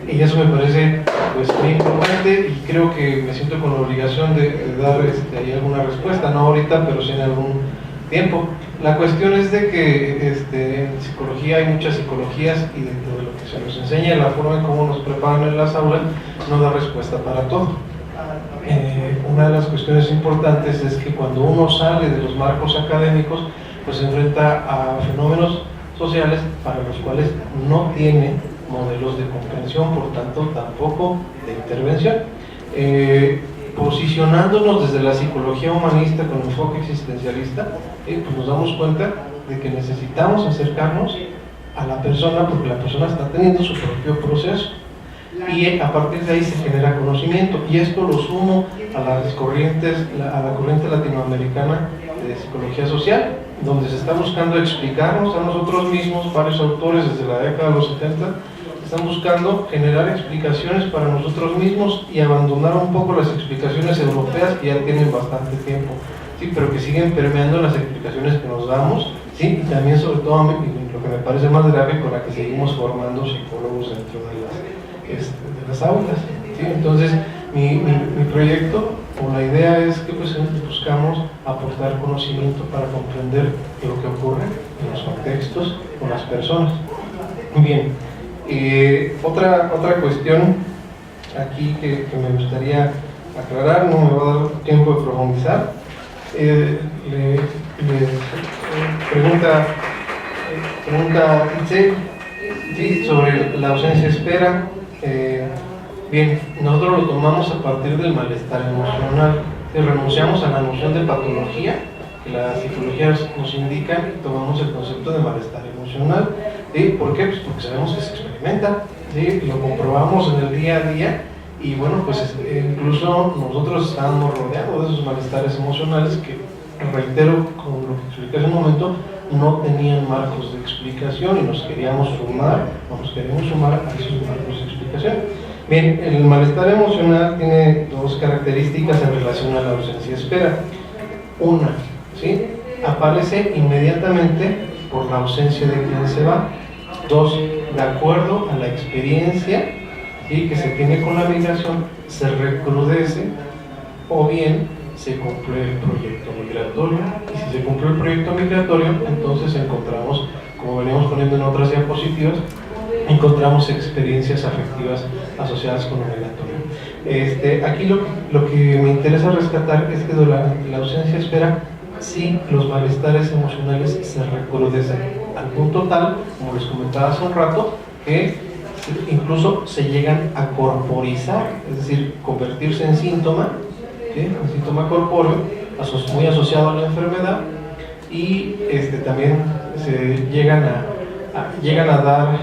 Y eso me parece pues muy importante, y creo que me siento con la obligación de dar ahí alguna respuesta, no ahorita, pero sí en algún tiempo. La cuestión es de que en psicología hay muchas psicologías, y dentro de lo que se nos enseña, la forma en cómo nos preparan en las aulas, no da respuesta para todo. Una de las cuestiones importantes es que cuando uno sale de los marcos académicos, pues se enfrenta a fenómenos sociales para los cuales no tiene modelos de comprensión, por tanto tampoco de intervención. Posicionándonos desde la psicología humanista con enfoque existencialista, pues nos damos cuenta de que necesitamos acercarnos a la persona, porque la persona está teniendo su propio proceso, y a partir de ahí se genera conocimiento. Y esto lo sumo a las corrientes, a la corriente latinoamericana de psicología social, donde se está buscando explicarnos a nosotros mismos. Varios autores desde la década de los 70 están buscando generar explicaciones para nosotros mismos y abandonar un poco las explicaciones europeas, que ya tienen bastante tiempo, sí, pero que siguen permeando las explicaciones que nos damos, sí, y también, sobre todo, lo que me parece más grave, con la que seguimos formando psicólogos dentro de las aulas, ¿sí? Entonces mi proyecto, o la idea, es que pues buscamos aportar conocimiento para comprender lo que ocurre en los contextos con las personas. Bien, otra cuestión aquí que me gustaría aclarar, no me va a dar tiempo de profundizar. Pregunta Itzel, sí, sobre la ausencia espera. Bien, nosotros lo tomamos a partir del malestar emocional, que renunciamos a la noción de patología que la psicología nos indica, tomamos el concepto de malestar emocional. ¿Sí? ¿Por qué? Pues porque sabemos que se experimenta, ¿sí? Lo comprobamos en el día a día y bueno, pues incluso nosotros estábamos rodeados de esos malestares emocionales que, reitero, con lo que expliqué hace un momento, no tenían marcos de explicación y nos queríamos sumar a esos marcos de explicación. Bien, el malestar emocional tiene dos características en relación a la ausencia-espera. Una, ¿sí? Aparece inmediatamente por la ausencia de quien se va. Dos, de acuerdo a la experiencia, ¿sí?, que se tiene con la migración, se recrudece o bien se cumple el proyecto migratorio. Y si se cumple el proyecto migratorio, entonces encontramos, como veníamos poniendo en otras diapositivas, encontramos experiencias afectivas asociadas con lo migratorio. Aquí lo que me interesa rescatar es que durante la ausencia-espera, sí, los malestares emocionales se recrudecen al punto tal, como les comentaba hace un rato, que incluso se llegan a corporizar, es decir, convertirse en síntoma, ¿sí?, un síntoma corpóreo muy asociado a la enfermedad, y también se llegan a dar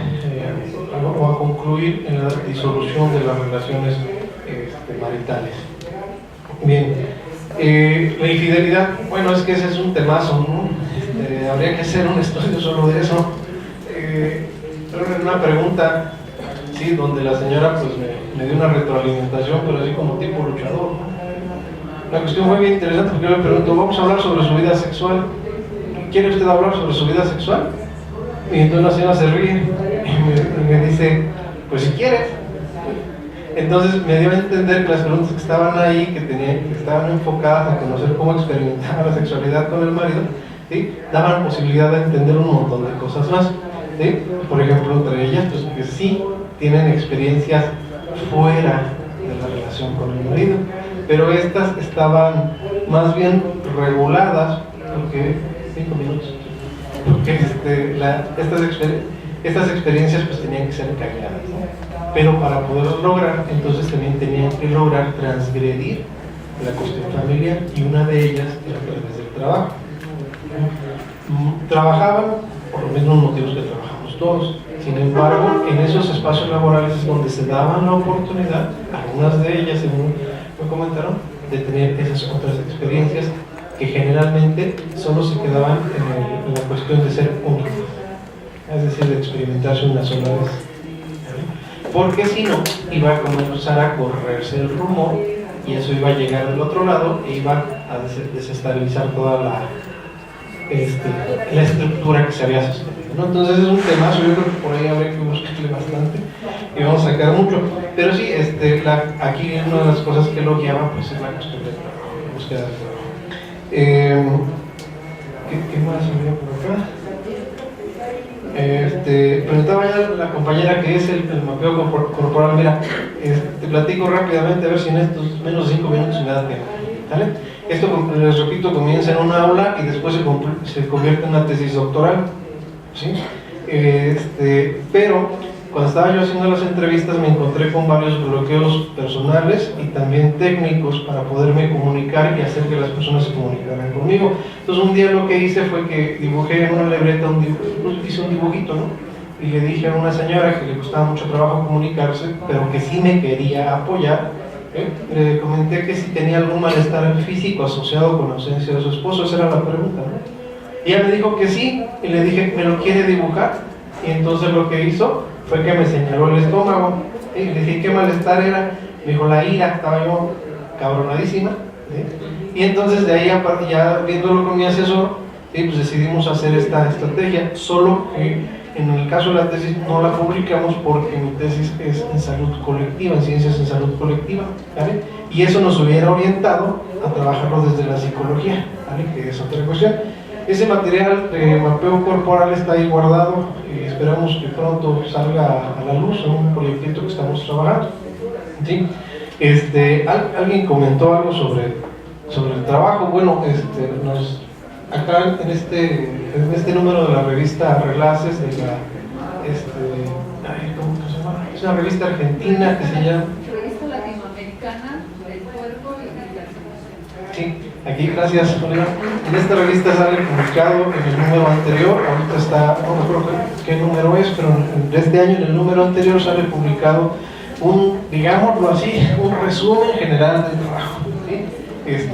o a concluir en la disolución de las relaciones maritales. Bien, la infidelidad, bueno, es que ese es un temazo, ¿no? Habría que hacer un estudio solo de eso. Pero una pregunta, sí, donde la señora pues me dio una retroalimentación, pero así como tipo luchador, ¿no? La cuestión fue bien interesante porque yo le pregunto, vamos a hablar sobre su vida sexual. ¿Quiere usted hablar sobre su vida sexual? Y entonces la señora se ríe y me dice, pues si quieres. Entonces me dio a entender que las preguntas que estaban ahí, que estaban enfocadas a conocer cómo experimentar la sexualidad con el marido, ¿sí?, daban posibilidad de entender un montón de cosas más, ¿sí? Por ejemplo, entre ellas, pues que sí tienen experiencias fuera de la relación con el marido, pero estas estaban más bien reguladas, porque 5 minutos, porque estas experiencias pues tenían que ser calladas, ¿no? Pero para poderlo lograr, entonces también tenían que lograr transgredir la cuestión familiar, y una de ellas era a través del trabajo. Trabajaban por los mismos motivos que trabajamos todos. Sin embargo, en esos espacios laborales es donde se daban la oportunidad, algunas de ellas, según me comentaron, de tener esas otras experiencias que generalmente solo se quedaban en la cuestión de ser únicos, es decir, de experimentarse una sola vez. Porque si no, iba a comenzar a correrse el rumor y eso iba a llegar del otro lado e iba a desestabilizar toda la estructura que se había sostenido, ¿no? Entonces es un temazo, yo creo que por ahí habría que buscarle bastante y vamos a sacar mucho. Pero sí, aquí una de las cosas que lo guiaba pues es la cuestión del trabajo, la búsqueda del trabajo. ¿Qué más había por acá? Preguntaba ya la compañera que es el mapeo corporal. Mira, te platico rápidamente a ver si en estos menos de 5 minutos me da tiempo, ¿vale? Esto, les repito, comienza en un aula y después se convierte en una tesis doctoral, ¿sí? Pero cuando estaba yo haciendo las entrevistas me encontré con varios bloqueos personales y también técnicos para poderme comunicar y hacer que las personas se comunicaran conmigo. Entonces un día lo que hice fue que dibujé en una libreta hice un dibujito, ¿no? Y le dije a una señora que le costaba mucho trabajo comunicarse, pero que sí me quería apoyar, le comenté que si tenía algún malestar físico asociado con la ausencia de su esposo. Esa era la pregunta, ¿no? Y ella me dijo que sí, y le dije, ¿me lo quiere dibujar? Y entonces lo que hizo fue que me señaló el estómago, y le dije, ¿qué malestar era? Me dijo, la ira. Estaba yo cabronadísima, ¿sí? Y entonces de ahí, ya viéndolo con mi asesor, ¿sí?, pues decidimos hacer esta estrategia, solo que en el caso de la tesis no la publicamos porque mi tesis es en salud colectiva, en ciencias en salud colectiva, ¿vale? Y eso nos hubiera orientado a trabajarlo desde la psicología, ¿vale?, que es otra cuestión. Ese material de mapeo corporal está ahí guardado y esperamos que pronto salga a la luz en un proyectito que estamos trabajando, ¿sí? Alguien comentó algo sobre el trabajo. Bueno, acá en este número de la revista Relaces, de la ¿cómo se llama? Es una revista argentina que se llama Revista Latinoamericana del Cuerpo y de la Emoción. Sí, Aquí, gracias, Julián. En esta revista sale publicado en el número anterior, ahorita está, no recuerdo qué número es, pero de este año en el número anterior sale publicado un, digámoslo así, un resumen general del trabajo. ¿Sí?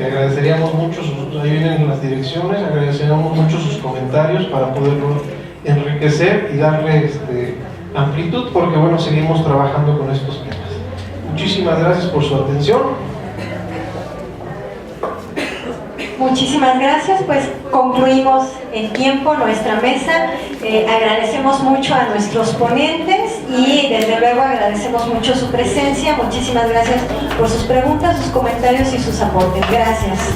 Agradeceríamos mucho, ahí vienen las direcciones, agradeceríamos mucho sus comentarios para poderlo enriquecer y darle amplitud, porque bueno, seguimos trabajando con estos temas. Muchísimas gracias por su atención. Muchísimas gracias, pues concluimos en tiempo nuestra mesa. Agradecemos mucho a nuestros ponentes y desde luego agradecemos mucho su presencia. Muchísimas gracias por sus preguntas, sus comentarios y sus aportes. Gracias.